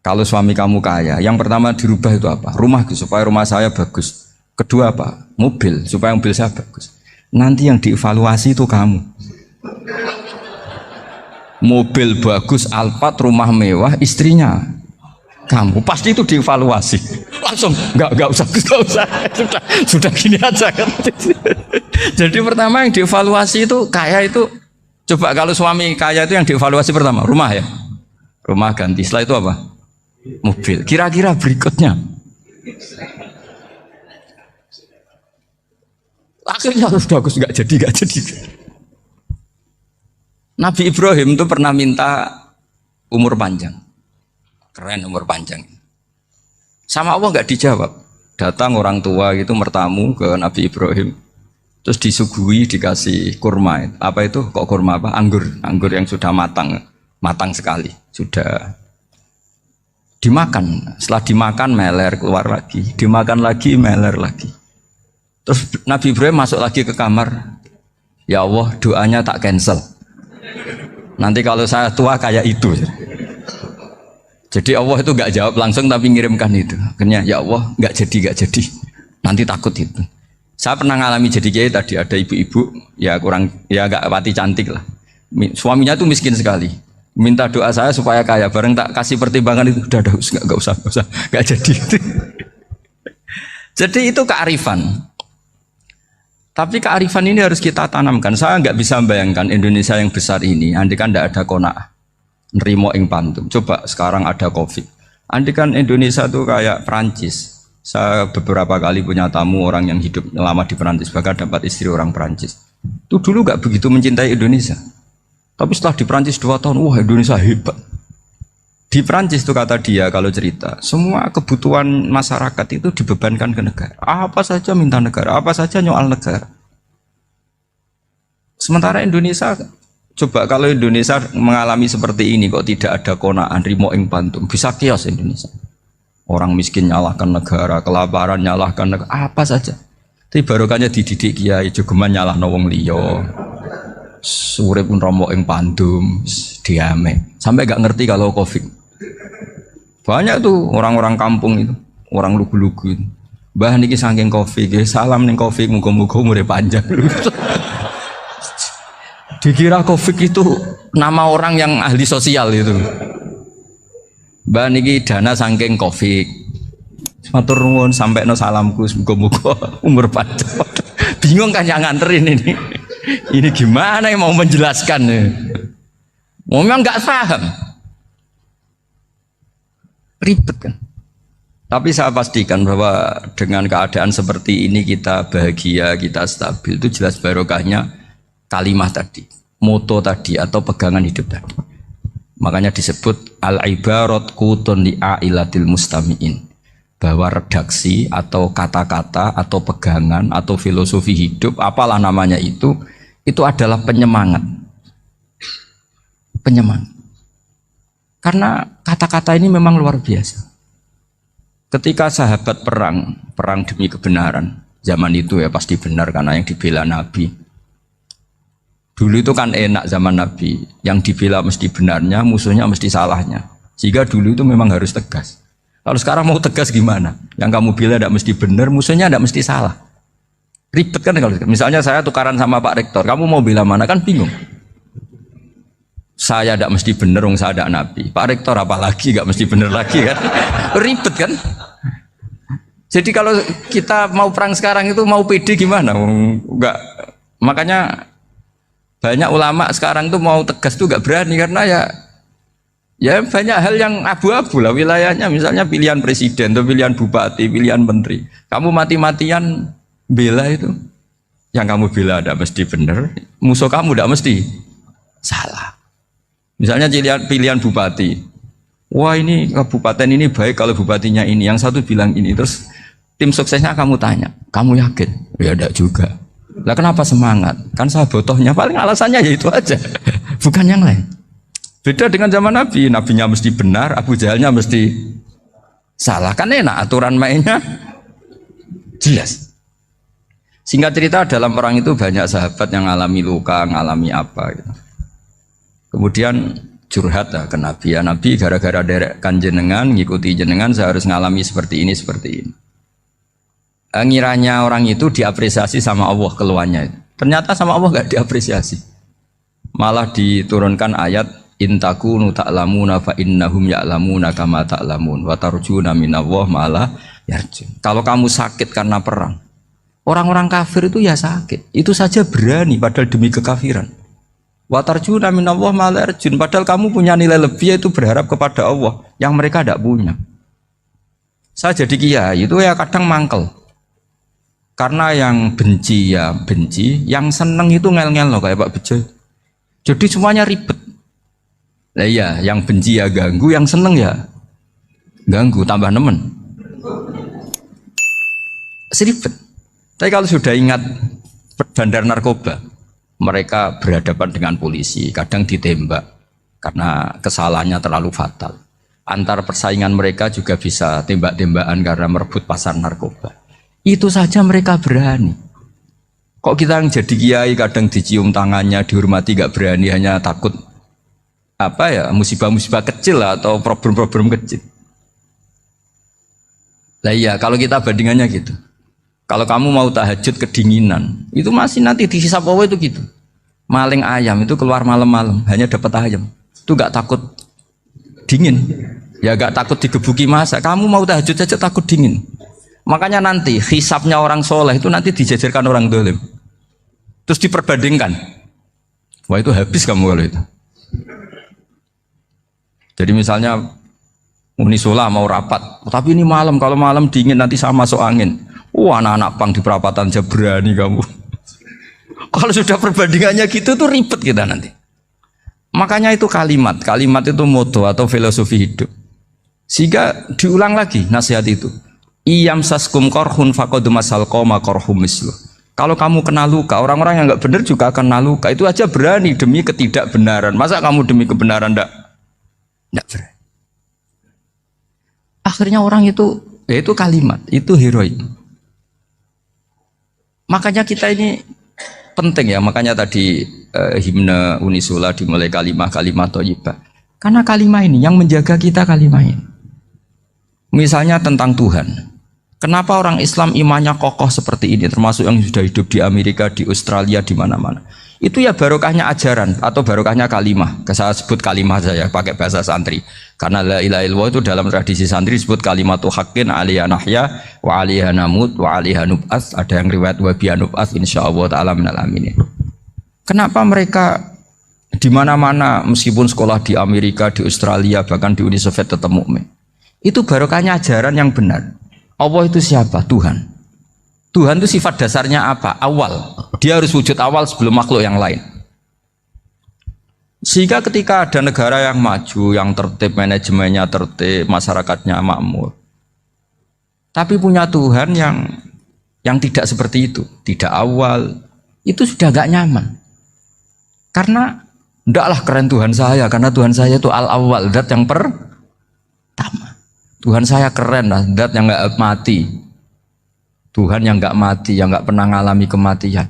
Kalau suami kamu kaya, yang pertama dirubah itu apa? Rumah Gus, supaya rumah saya bagus. Kedua apa? Mobil, supaya mobil saya bagus. Nanti yang dievaluasi itu kamu. Mobil bagus, Alphard, rumah mewah, istrinya kamu. Pasti itu dievaluasi. Langsung nggak usah, sudah gini aja kan. Jadi pertama yang dievaluasi itu kaya itu, coba kalau suami kaya itu yang dievaluasi pertama rumah ya, rumah ganti. Setelah itu apa? Mobil. Kira-kira berikutnya akhirnya harus bagus, nggak jadi. Nabi Ibrahim itu pernah minta umur panjang, keren umur panjang. Sama Allah nggak dijawab. Datang orang tua gitu mertamu ke Nabi Ibrahim, terus disuguhi dikasih kurma. Apa itu? Kok kurma apa? Anggur yang sudah matang sekali, sudah dimakan. Setelah dimakan meler keluar lagi, dimakan lagi meler lagi. Terus Nabi Ibrahim masuk lagi ke kamar. Ya Allah, doanya tak cancel. Nanti kalau saya tua kayak itu. Jadi Allah itu nggak jawab langsung tapi ngirimkan itu. Akhirnya ya Allah nggak jadi. Nanti takut itu. Saya pernah ngalami jadi kiai tadi, ada ibu-ibu ya nggak pati cantik lah. Suaminya tuh miskin sekali. Minta doa saya supaya kaya. Bareng tak kasih pertimbangan itu udah nggak usah nggak jadi. Jadi itu kearifan. Tapi kearifan ini harus kita tanamkan. Saya nggak bisa membayangkan Indonesia yang besar ini, andai kan tidak ada qanaah, nerimo ing pantum. Coba sekarang ada Covid. Andai kan Indonesia tuh kayak Prancis. Saya beberapa kali punya tamu orang yang hidup lama di Prancis, bahkan dapat istri orang Prancis. Itu dulu nggak begitu mencintai Indonesia. Tapi setelah di Prancis 2 tahun, wah Indonesia hebat. Di Prancis itu kata dia kalau cerita, semua kebutuhan masyarakat itu dibebankan ke negara. Apa saja minta negara, apa saja nyoal negara. Sementara Indonesia, coba kalau Indonesia mengalami seperti ini kok tidak ada qanaah rimo ing pantum, bisa kios Indonesia. Orang miskin nyalahkan negara, kelaparan nyalahkan negara, apa saja. Tapi barokahnya dididik kiai, jogeman nyalahno wong liya. Sore pun romo ing pandum, diame. Sampai gak ngerti kalau Covid. Banyak tuh orang-orang kampung itu, orang lugu-lugu itu. Mbah niki saking Covid, salam ning Covid, muga-muga umure panjang. Dikira Covid itu nama orang yang ahli sosial itu. Mbah niki dana saking Covid. Matur nuwun sampekno salamku, muga-muga umur panjang. Bingung kan yang nganterin ini. Ini gimana yang mau menjelaskan? Memang nggak paham. Ribet kan. Tapi saya pastikan bahwa dengan keadaan seperti ini kita bahagia, kita stabil, itu jelas barokahnya kalimat tadi, moto tadi atau pegangan hidup tadi. Makanya disebut al-ibarat qutun li ailatil mustami'in, bahwa redaksi atau kata-kata atau pegangan atau filosofi hidup, apalah namanya itu adalah penyemangat. Penyemangat. Karena kata-kata ini memang luar biasa. Ketika sahabat perang demi kebenaran, zaman itu ya pasti benar karena yang dibela Nabi. Dulu itu kan enak zaman Nabi, yang dibela mesti benarnya, musuhnya mesti salahnya. Sehingga dulu itu memang harus tegas. Kalau sekarang mau tegas gimana? Yang kamu bela tidak mesti benar, musuhnya tidak mesti salah. Ribet kan kalau misalnya saya tukaran sama Pak Rektor, kamu mau bela mana kan bingung. Saya tidak mesti benar, saya tidak Nabi. Pak Rektor apalagi nggak mesti benar lagi kan? Ribet kan? Jadi kalau kita mau perang sekarang itu mau pede gimana? Enggak. Makanya banyak ulama sekarang tuh mau tegas tuh nggak berani karena ya banyak hal yang abu-abu lah wilayahnya. Misalnya pilihan presiden atau pilihan bupati, pilihan menteri. Kamu mati-matian bela itu, yang kamu bela tidak mesti benar, musuh kamu tidak mesti salah. Misalnya pilihan bupati, wah ini kabupaten ini baik kalau bupatinya ini, yang satu bilang ini, terus tim suksesnya kamu tanya, kamu yakin? Ya tidak juga. Lah kenapa semangat? Kan sahabotohnya paling alasannya ya itu aja, bukan yang lain. Beda dengan zaman Nabi, Nabinya mesti benar, Abu Jahalnya mesti salah. Kan enak, aturan mainnya jelas. Singkat cerita dalam perang itu banyak sahabat yang ngalami luka, ngalami apa gitu. Kemudian curhat ke Nabi, ya Nabi gara-gara derekkan jenengan, ngikuti jenengan saya harus ngalami seperti ini, seperti ini. Ngiranya orang itu diapresiasi sama Allah keluarnya. Ternyata sama Allah gak diapresiasi. Malah diturunkan ayat intakunu ta'lamuna fa innahum ya'lamuna kama ta'lamun wa tarjuna minallah malah yarjun. Kalau kamu sakit karena perang, orang-orang kafir itu ya sakit. Itu saja berani padahal demi kekafiran. Wa tarjuna minallah malah yarjun. Padahal kamu punya nilai lebih yaitu berharap kepada Allah yang mereka tidak punya. Saya jadi kiai itu ya kadang mangkel. Karena yang benci ya benci, yang seneng itu ngel-ngel loh kayak Pak Bejo. Jadi semuanya ribet. Nah iya, yang benci ya ganggu, yang seneng ya ganggu, tambah nemen. Seribet. Tapi kalau sudah ingat bandar narkoba, mereka berhadapan dengan polisi, kadang ditembak karena kesalahannya terlalu fatal. Antar persaingan mereka juga bisa tembak-tembakan karena merebut pasar narkoba. Itu saja mereka berani. Kok kita yang jadi kiai kadang dicium tangannya, dihormati gak berani, hanya takut apa ya musibah-musibah kecil lah, atau problem-problem kecil. Lah iya, kalau kita bandingannya gitu. Kalau kamu mau tahajud kedinginan, itu masih nanti dihisab Allah itu gitu. Maling ayam itu keluar malam-malam, hanya dapat ayam. Itu gak takut dingin. Ya gak takut digebuki masa. Kamu mau tahajud saja takut dingin. Makanya nanti hisabnya orang soleh itu nanti dijajarkan orang dolim. Terus diperbandingkan. Wah itu habis kamu kalau itu. Jadi misalnya Unisula mau rapat, tapi ini malam, kalau malam dingin nanti sama masuk angin. Wah anak-anak pang di perapatan aja berani kamu. Kalau sudah perbandingannya gitu tuh ribet kita nanti. Makanya itu kalimat itu moto atau filosofi hidup. Sehingga diulang lagi nasihat itu. Iyam saskum korhun fakodu masal koma korhum mislu. Kalau kamu kena luka, orang-orang yang nggak benar juga akan kena luka. Itu aja berani demi ketidakbenaran. Masa kamu demi kebenaran enggak berani? Akhirnya orang itu, ya itu kalimat, itu heroik. Makanya kita ini penting ya, makanya tadi himne Unisula dimulai kalimat thayyibah. Karena kalimat ini yang menjaga kita kalimat ini. Misalnya tentang Tuhan. Kenapa orang Islam imannya kokoh seperti ini, termasuk yang sudah hidup di Amerika, di Australia, di mana-mana. Itu ya barokahnya ajaran atau barokahnya kalimah. Saya sebut kalimah saja pakai bahasa santri. Karena la ilaha illallah itu dalam tradisi santri disebut kalimatu haqqin alaiha nahya wa alaiha namut wa alaiha nub'ats. Ada yang riwayat wa biya nub'ats insyaallah taala minal aminin. Kenapa mereka di mana-mana meskipun sekolah di Amerika, di Australia, bahkan di Uni Soviet tetap mukmin? Itu barokahnya ajaran yang benar. Allah itu siapa? Tuhan. Tuhan itu sifat dasarnya apa? Awal. Dia harus wujud awal sebelum makhluk yang lain. Sehingga ketika ada negara yang maju, yang tertib, manajemennya tertib, masyarakatnya makmur, tapi punya Tuhan yang tidak seperti itu, tidak awal, itu sudah gak nyaman. Karena ndaklah keren Tuhan saya, karena Tuhan saya itu al-awwal, zat yang pertama. Tuhan saya keren lah, zat yang gak mati. Tuhan yang gak mati, yang gak pernah mengalami kematian.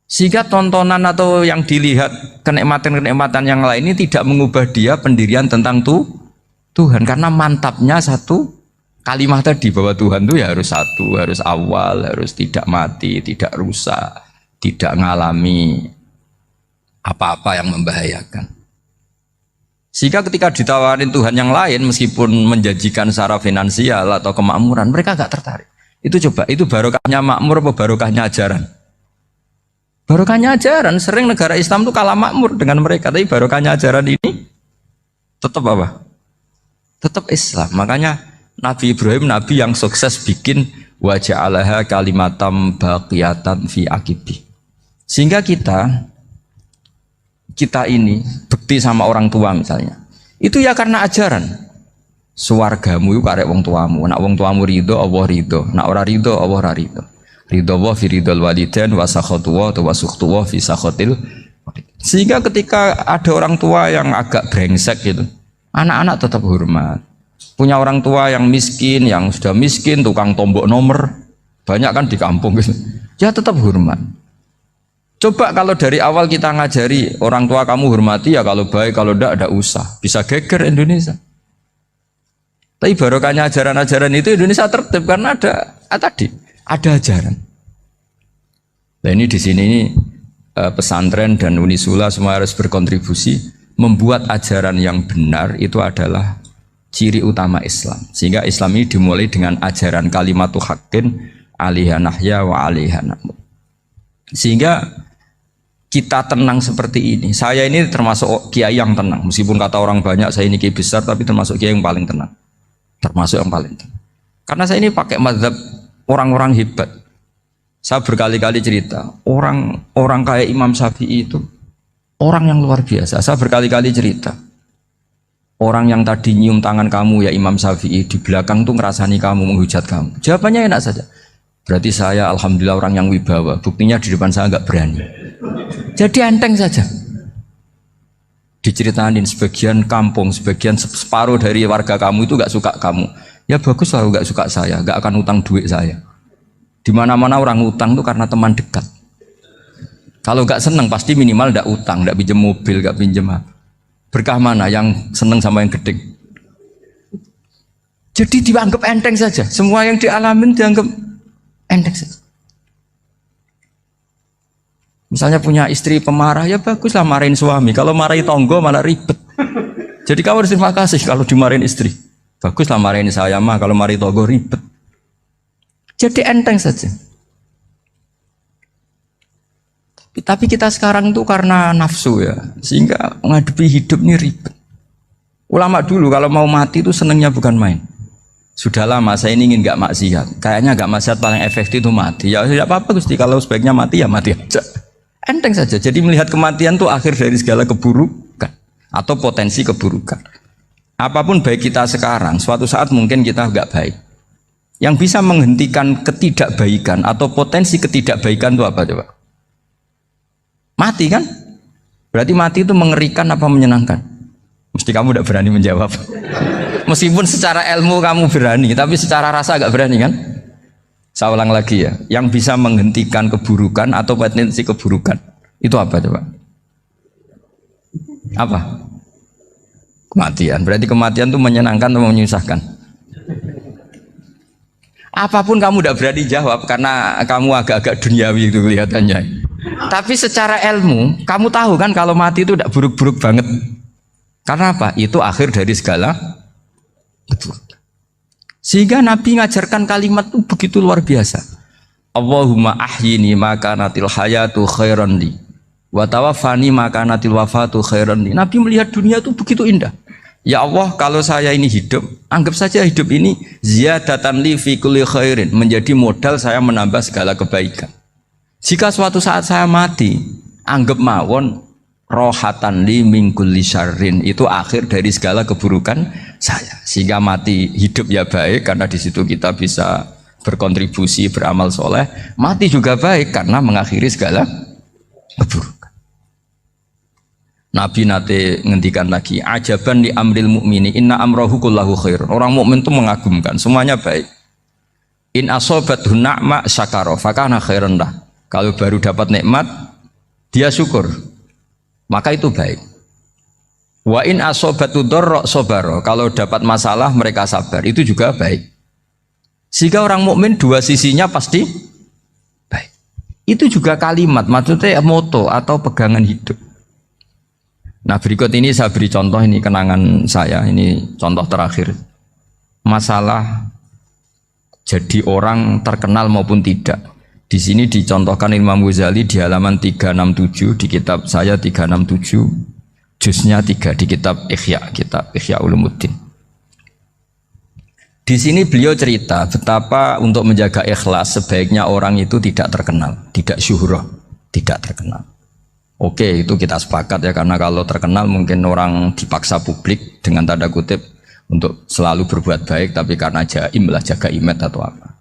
Sehingga tontonan atau yang dilihat kenikmatan-kenikmatan yang lain ini tidak mengubah dia pendirian tentang Tuhan. Karena mantapnya satu kalimat tadi bahwa Tuhan itu ya harus satu, harus awal, harus tidak mati, tidak rusak, tidak mengalami apa-apa yang membahayakan. Sehingga ketika ditawarin Tuhan yang lain meskipun menjanjikan secara finansial atau kemakmuran, mereka gak tertarik. Itu coba, itu barokahnya makmur apa barokahnya ajaran? Barokahnya ajaran. Sering negara Islam itu kalah makmur dengan mereka, tapi barokahnya ajaran ini tetap apa? Tetap Islam. Makanya Nabi Ibrahim, Nabi yang sukses bikin wa ja'alaha kalimatam baqiyatan fi aqibi. Sehingga kita ini bekti sama orang tua misalnya, itu ya karena ajaran. Suwargamu itu karek wong tuamu. Nak wong tuamu ridho, Allah ridho. Nak ora ridho, Allah ora ridho. Ridho wa fi ridhol walidain wa sakhatu wa sukhtu wa fi sakhatil. Sehingga ketika ada orang tua yang agak brengsek gitu, anak-anak tetap hormat. Punya orang tua yang miskin, yang sudah miskin, tukang tombok nomor, banyak kan di kampung gitu. Ya tetap hormat. Coba kalau dari awal kita ngajari orang tua kamu hormati ya, kalau baik, kalau enggak usah. Bisa geger Indonesia. Tapi barokahnya ajaran-ajaran itu Indonesia tertib karena ada ajaran. Nah ini di sini pesantren dan Unisula semua harus berkontribusi membuat ajaran yang benar itu adalah ciri utama Islam. Sehingga Islam ini dimulai dengan ajaran kalimatu haqqin alaiha nahya wa alaiha namut. Sehingga kita tenang seperti ini. Saya ini termasuk kiai yang tenang. Meskipun kata orang banyak saya ini kiai besar, tapi termasuk kiai yang paling tenang. Termasuk yang paling tenang. Karena saya ini pakai mazhab orang-orang hebat. Saya berkali-kali cerita, orang kayak Imam Syafi'i itu orang yang luar biasa. Saya berkali-kali cerita, orang yang tadi nyium tangan kamu ya Imam Syafi'i, di belakang tuh ngerasani kamu, menghujat kamu. Jawabannya enak saja. Berarti saya alhamdulillah orang yang wibawa. Buktinya di depan saya nggak berani. Jadi enteng saja. Diceritain sebagian kampung, sebagian separuh dari warga kamu itu nggak suka kamu. Ya bagus lah nggak suka saya, nggak akan utang duit saya. Di mana-mana orang utang tuh karena teman dekat. Kalau nggak seneng pasti minimal nggak utang, nggak pinjam mobil, nggak pinjam apa. Berkah mana yang seneng sama yang gede? Jadi dianggap enteng saja. Semua yang dialamin dianggap enteng saja. Misalnya punya istri pemarah, ya baguslah marahin suami. Kalau marahin tonggo malah ribet. Jadi kamu harus terima kasih kalau dimarahin istri. Baguslah marahin saya mah, kalau marahin tonggo ribet. Jadi enteng saja. Tapi kita sekarang tuh karena nafsu ya, sehingga menghadapi hidup ini ribet. Ulama dulu kalau mau mati itu senengnya bukan main. Sudah lama saya ini ingin nggak maksiat. Kayaknya nggak maksiat paling efektif itu mati. Ya tidak apa-apa Gusti, kalau sebaiknya mati ya mati aja. Enteng saja. Jadi melihat kematian itu akhir dari segala keburukan atau potensi keburukan. Apapun baik kita sekarang, suatu saat mungkin kita nggak baik. Yang bisa menghentikan ketidakbaikan atau potensi ketidakbaikan itu apa coba? Mati kan? Berarti mati itu mengerikan apa menyenangkan? Mesti kamu tidak berani menjawab. Meskipun secara ilmu kamu berani, tapi secara rasa agak berani kan? Saya ulang lagi ya, yang bisa menghentikan keburukan atau potensi keburukan itu apa coba? Apa? Kematian. Berarti kematian itu menyenangkan atau menyusahkan? Apapun kamu tidak berani jawab karena kamu agak-agak duniawi itu kelihatannya. Tapi secara ilmu, kamu tahu kan kalau mati itu tidak buruk-buruk banget. Karena apa? Itu akhir dari segala keburukan. Sehingga Nabi ngajarkan kalimat itu begitu luar biasa. Allahumma ahyini maka natil hayatu khairan li wa tawaffani maka natil wafatu khairan li. Nabi melihat dunia itu begitu indah. Ya Allah, kalau saya ini hidup, anggap saja hidup ini ziyadatan li fi kulli khairin, menjadi modal saya menambah segala kebaikan. Jika suatu saat saya mati, anggap mawon rohatan li min kulli syarrin, itu akhir dari segala keburukan saya. Sehingga mati hidup ya baik karena di situ kita bisa berkontribusi beramal soleh. Mati juga baik karena mengakhiri segala keburukan. Nabi nate ngendikan lagi, ajaban li amril mu'mini inna amrahu kullahu khair. Orang mukmin itu mengagumkan, semuanya baik. In asobathu na'ma syakara fakana khairan lah. Kalau baru dapat nikmat dia syukur, maka itu baik. Wa in asobatu dharra sabara, kalau dapat masalah mereka sabar, itu juga baik. Sehingga orang mukmin dua sisinya pasti baik. Itu juga kalimat, maksudnya moto atau pegangan hidup. Nah berikut ini saya beri contoh, ini kenangan saya, ini contoh terakhir. Masalah jadi orang terkenal maupun tidak. Di sini dicontohkan Imam Ghazali di halaman 367 di kitab saya 367, juznya 3 di kitab Ihya Ulumuddin. Di sini beliau cerita betapa untuk menjaga ikhlas sebaiknya orang itu tidak terkenal, tidak syuhrah, tidak terkenal. Oke, itu kita sepakat ya, karena kalau terkenal mungkin orang dipaksa publik dengan tanda kutip untuk selalu berbuat baik, tapi karena jaim lah, jaga image atau apa.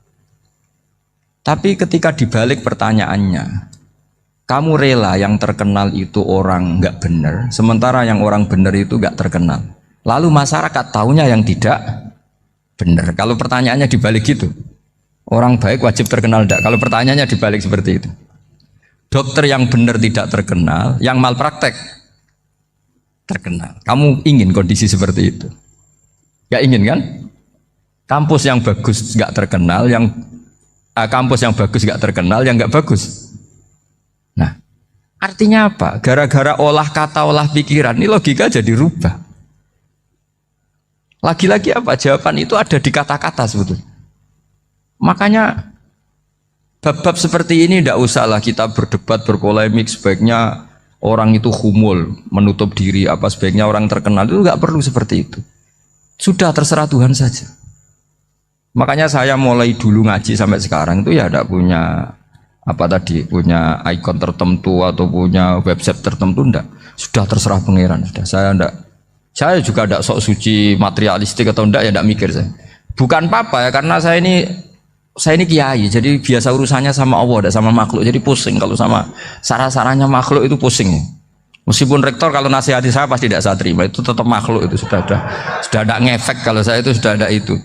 Tapi ketika dibalik pertanyaannya, kamu rela yang terkenal itu orang nggak benar, sementara yang orang benar itu nggak terkenal. Lalu masyarakat taunya yang tidak benar. Kalau pertanyaannya dibalik gitu, orang baik wajib terkenal enggak? Kalau pertanyaannya dibalik seperti itu. Dokter yang benar tidak terkenal, yang malpraktek terkenal. Kamu ingin kondisi seperti itu? Gak ingin kan? Kampus yang bagus gak terkenal, kampus yang bagus gak terkenal, yang gak bagus. Nah, artinya apa? Gara-gara olah kata, olah pikiran, ini logika jadi rubah. Lagi-lagi apa? Jawaban itu ada di kata-kata sebetulnya. Makanya bab-bab seperti ini tidak usahlah kita berdebat, berpolemik. Sebaiknya orang itu humul, menutup diri, apa sebaiknya orang terkenal, itu nggak perlu seperti itu. Sudah terserah Tuhan saja. Makanya saya mulai dulu ngaji sampai sekarang itu ya tidak punya punya ikon tertentu atau punya website tertentu, enggak. Sudah terserah pangeran. Sudah saya juga tidak sok suci materialistik atau enggak, ya tidak mikir saya. Bukan apa-apa ya, karena saya ini kiai, jadi biasa urusannya sama Allah, tidak sama makhluk. Jadi pusing kalau sama sarah-sarahnya makhluk itu pusing. Meskipun rektor kalau nasihati saya pasti tidak saya terima, itu tetap makhluk, itu sudah ada ngefek kalau saya itu sudah ada itu.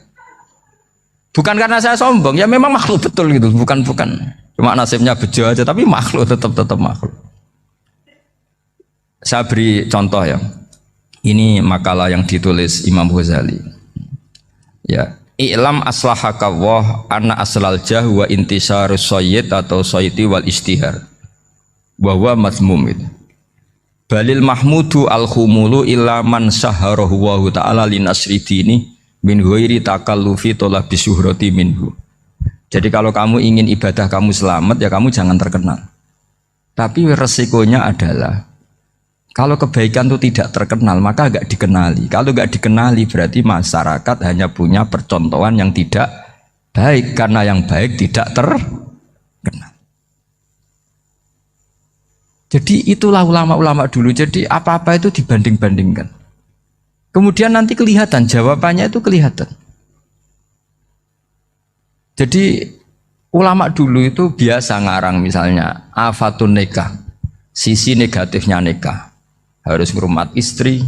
Bukan karena saya sombong, ya memang makhluk betul gitu, bukan. Cuma nasibnya bejo aja, tapi makhluk tetap makhluk. Saya beri contoh ya. Ini makalah yang ditulis Imam Ghazali. Ya. I'lam aslahakallah anna aslal jah wa intisarus sayyid atau sayyidi wal istihar bahwa mazmum itu balil mahmudu al-khumulu illa man saharahu wa ta'ala linasri dini min ghairi takallufi talabi syuhrati minhu. Jadi kalau kamu ingin ibadah kamu selamat, ya kamu jangan terkenal. Tapi resikonya adalah kalau kebaikan itu tidak terkenal maka nggak dikenali. Kalau nggak dikenali berarti masyarakat hanya punya percontohan yang tidak baik karena yang baik tidak terkenal. Jadi itulah ulama-ulama dulu. Jadi apa-apa itu dibanding-bandingkan. Kemudian nanti kelihatan jawabannya itu kelihatan. Jadi ulama dulu itu biasa ngarang misalnya afatun nikah, sisi negatifnya nikah, harus ngurmat istri,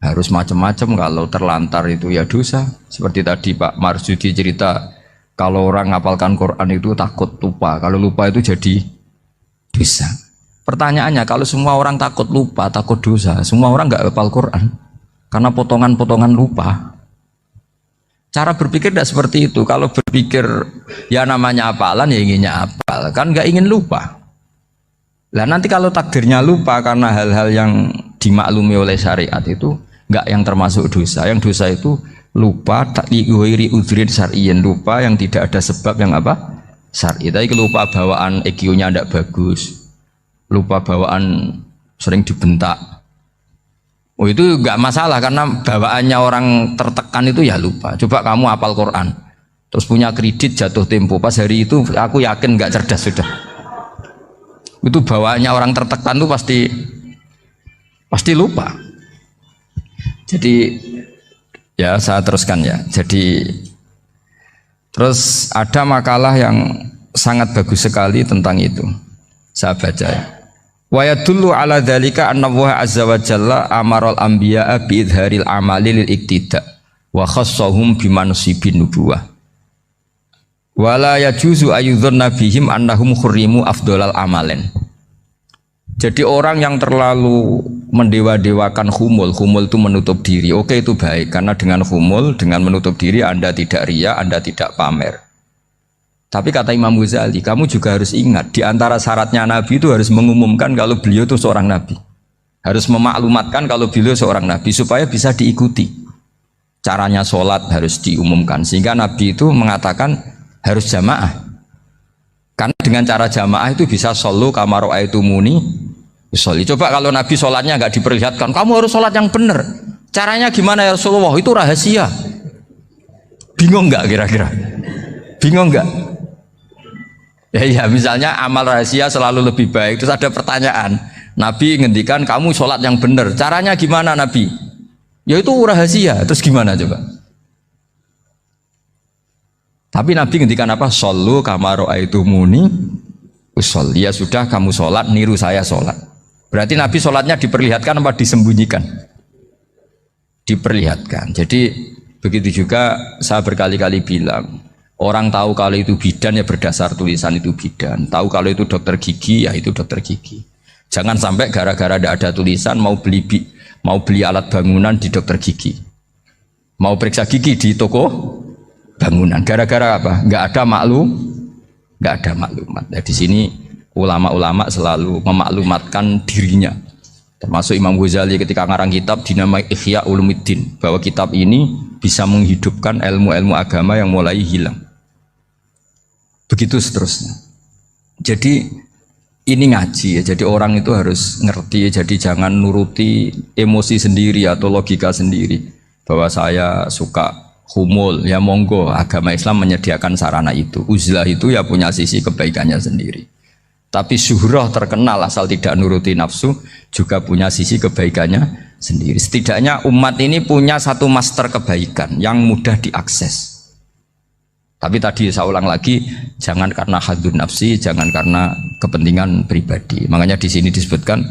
harus macam-macam, kalau terlantar itu ya dosa. Seperti tadi Pak Marsudi cerita, kalau orang ngapalkan Quran itu takut lupa, kalau lupa itu jadi dosa. Pertanyaannya, kalau semua orang takut lupa, takut dosa, semua orang nggak hafal Quran karena potongan-potongan lupa. Cara berpikir tidak seperti itu. Kalau berpikir ya namanya hafalan ya inginnya hafal, kan nggak ingin lupa. Lah nanti kalau takdirnya lupa karena hal-hal yang dimaklumi oleh syariat itu nggak yang termasuk dosa. Yang dosa itu lupa tak liwiri udhrin syar'iyyin, lupa yang tidak ada sebab yang apa? Syar'i. Tapi lupa bawaan EQ-nya tidak bagus, lupa bawaan sering dibentak. Oh itu nggak masalah karena bawaannya orang tertekan itu ya lupa. Coba kamu hafal Quran, terus punya kredit jatuh tempo, pas hari itu aku yakin nggak cerdas sudah. Itu bawaannya orang tertekan itu pasti lupa. Jadi ya saya teruskan ya. Jadi terus ada makalah yang sangat bagus sekali tentang itu. Saya baca ya. Wa yadullu ala dzalika anna Allah azza wa jalla amaral anbiya'a bi idharil amali lil iktida wa khassahum bi mansibin nubuwah. Wa la yajuzu ayyudhanna bihim annahum khurrimu afdhalal amalen. Jadi orang yang terlalu mendewa-dewakan khumul itu menutup diri. Oke itu baik karena dengan khumul, dengan menutup diri Anda tidak riya, Anda tidak pamer. Tapi kata Imam Ghazali, kamu juga harus ingat di antara syaratnya Nabi itu harus mengumumkan kalau beliau itu seorang Nabi. Harus memaklumatkan kalau beliau seorang Nabi supaya bisa diikuti. Caranya sholat harus diumumkan sehingga Nabi itu mengatakan harus jamaah. Karena dengan cara jamaah itu bisa shollu kama ra'aitumuni usolli. Coba kalau Nabi sholatnya nggak diperlihatkan, kamu harus sholat yang benar. Caranya gimana ya Rasulullah? Itu rahasia. Bingung nggak kira-kira? Bingung nggak? Ya misalnya amal rahasia selalu lebih baik. Terus ada pertanyaan, Nabi ngendikan kamu sholat yang benar, caranya gimana Nabi? Ya itu rahasia. Terus gimana coba? Tapi Nabi ngendikan apa? Shollu kama ra'aitumuni usolli. Ya sudah kamu sholat, niru saya sholat. Berarti Nabi sholatnya diperlihatkan apa disembunyikan? Diperlihatkan. Jadi begitu juga saya berkali-kali bilang, orang tahu kalau itu bidan ya berdasar tulisan itu bidan. Tahu kalau itu dokter gigi ya itu dokter gigi. Jangan sampai gara-gara tidak ada tulisan mau beli alat bangunan di dokter gigi, mau periksa gigi di toko bangunan. Gara-gara apa? Nggak ada maklumat. Nah, di sini ulama-ulama selalu memaklumatkan dirinya. Termasuk Imam Ghazali ketika ngarang kitab dinamai Ihya Ulumuddin, bahwa kitab ini bisa menghidupkan ilmu-ilmu agama yang mulai hilang. Begitu seterusnya. Jadi ini ngaji ya. Jadi orang itu harus ngerti ya. Jadi jangan nuruti emosi sendiri atau logika sendiri. Bahwa saya suka humul, ya monggo. Agama Islam menyediakan sarana itu. Uzlah itu ya punya sisi kebaikannya sendiri. Tapi syuhrah terkenal asal tidak nuruti nafsu juga punya sisi kebaikannya sendiri. Setidaknya umat ini punya satu master kebaikan yang mudah diakses. Tapi tadi saya ulang lagi, jangan karena hadun nafsi, jangan karena kepentingan pribadi. Makanya di sini disebutkan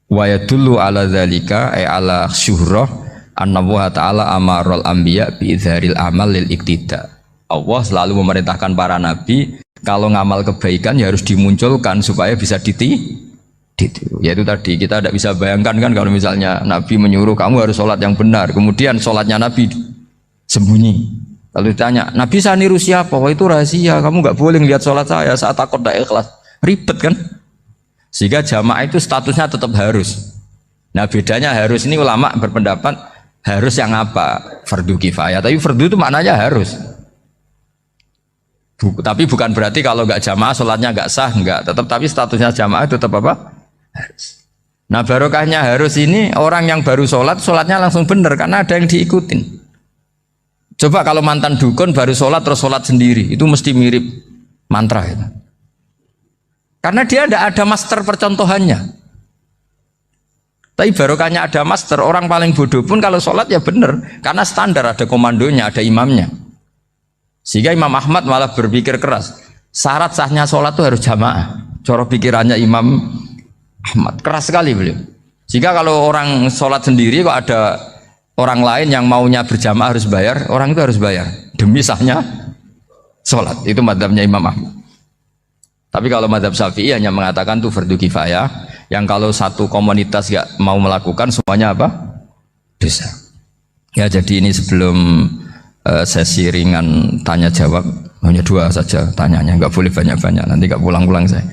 wa yadullu ala dzalika ay ala syuhrah anna wa ta'ala amarul anbiya bi idharil amal lil iktida. Allah selalu memerintahkan para nabi kalau ngamal kebaikan ya harus dimunculkan supaya bisa ditiru. Yaitu tadi kita tidak bisa bayangkan kan kalau misalnya Nabi menyuruh kamu harus sholat yang benar, kemudian sholatnya Nabi sembunyi. Lalu ditanya, Nabi saya niru siapa? Wah itu rahasia, kamu nggak boleh lihat sholat saya, saat takut tidak ikhlas. Ribet kan? Sehingga jamaah itu statusnya tetap harus. Nah bedanya harus ini ulama berpendapat harus yang apa? Fardu kifayah. Tapi fardu itu maknanya harus. Tapi bukan berarti kalau nggak jamaah sholatnya nggak sah, nggak. Tetap tapi statusnya jamaah tetap apa? Harus. Nah barokahnya harus ini orang yang baru sholat, sholatnya langsung bener karena ada yang diikutin. Coba kalau mantan dukun baru sholat terus sholat sendiri, itu mesti mirip mantra itu. Karena dia tidak ada master percontohannya. Tapi barokahnya ada master, orang paling bodoh pun kalau sholat ya bener, karena standar ada komandonya, ada imamnya. Sehingga Imam Ahmad malah berpikir keras, syarat sahnya sholat itu harus jamaah. Cara pikirannya Imam Ahmad keras sekali beliau. Jika kalau orang sholat sendiri kok ada orang lain yang maunya berjamaah harus bayar, orang itu harus bayar demi sahnya sholat. Itu madzhabnya Imam Ahmad. Tapi kalau madzhab Syafi'i hanya mengatakan itu fardu kifayah, yang kalau satu komunitas gak mau melakukan semuanya apa? Dosa. Ya jadi ini sebelum sesi ringan tanya jawab, hanya 2 saja tanyanya, nggak boleh banyak-banyak, nanti nggak pulang-pulang saya.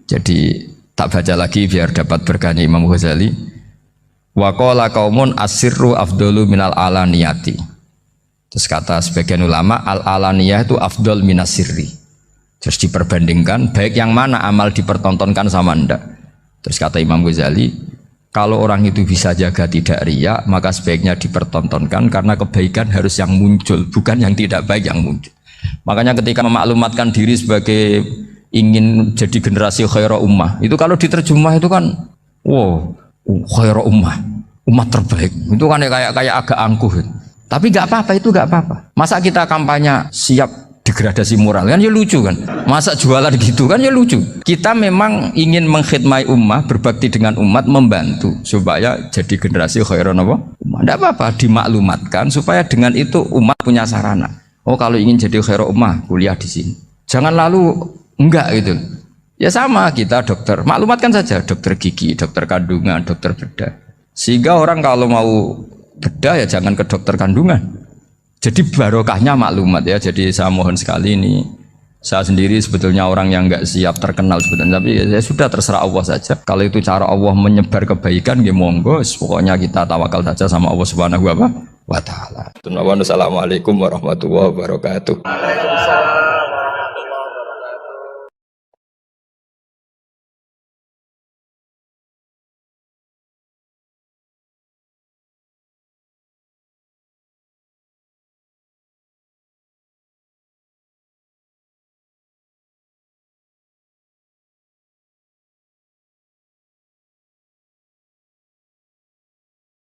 Jadi tak baca lagi biar dapat berkahnya Imam Ghazali. Wa qala qaumun asirru afdalu minal alaniyati. Terus kata sebagian ulama al alaniyah itu afdal minas sirri. Terus diperbandingkan baik yang mana amal dipertontonkan sama ndak. Terus kata Imam Ghazali, kalau orang itu bisa jaga tidak riya, maka sebaiknya dipertontonkan karena kebaikan harus yang muncul, bukan yang tidak baik yang muncul. Makanya ketika memaklumatkan diri sebagai ingin jadi generasi khairah ummah, itu kalau diterjemah itu kan wow, khairah ummah, umat terbaik. Itu kan kayak agak angkuh. Tapi nggak apa-apa, itu nggak apa-apa. Masa kita kampanye siap degradasi moral kan ya lucu kan, masa jualan gitu kan ya lucu. Kita memang ingin mengkhidmati ummah, berbakti dengan umat, membantu supaya jadi generasi khairan apa? Ummah. Tidak apa-apa dimaklumatkan supaya dengan itu umat punya sarana. Oh kalau ingin jadi khairan ummah kuliah di sini. Jangan lalu enggak gitu. Ya sama kita dokter, maklumatkan saja dokter gigi, dokter kandungan, dokter bedah. Sehingga orang kalau mau bedah ya jangan ke dokter kandungan. Jadi barokahnya maklumat ya. Jadi saya mohon sekali ini, saya sendiri sebetulnya orang yang nggak siap terkenal sebetulnya, tapi ya sudah terserah Allah saja. Kalau itu cara Allah menyebar kebaikan, ya monggo. Pokoknya kita tawakal saja sama Allah Subhanahu wa Ta'ala. Assalamualaikum warahmatullahi wabarakatuh.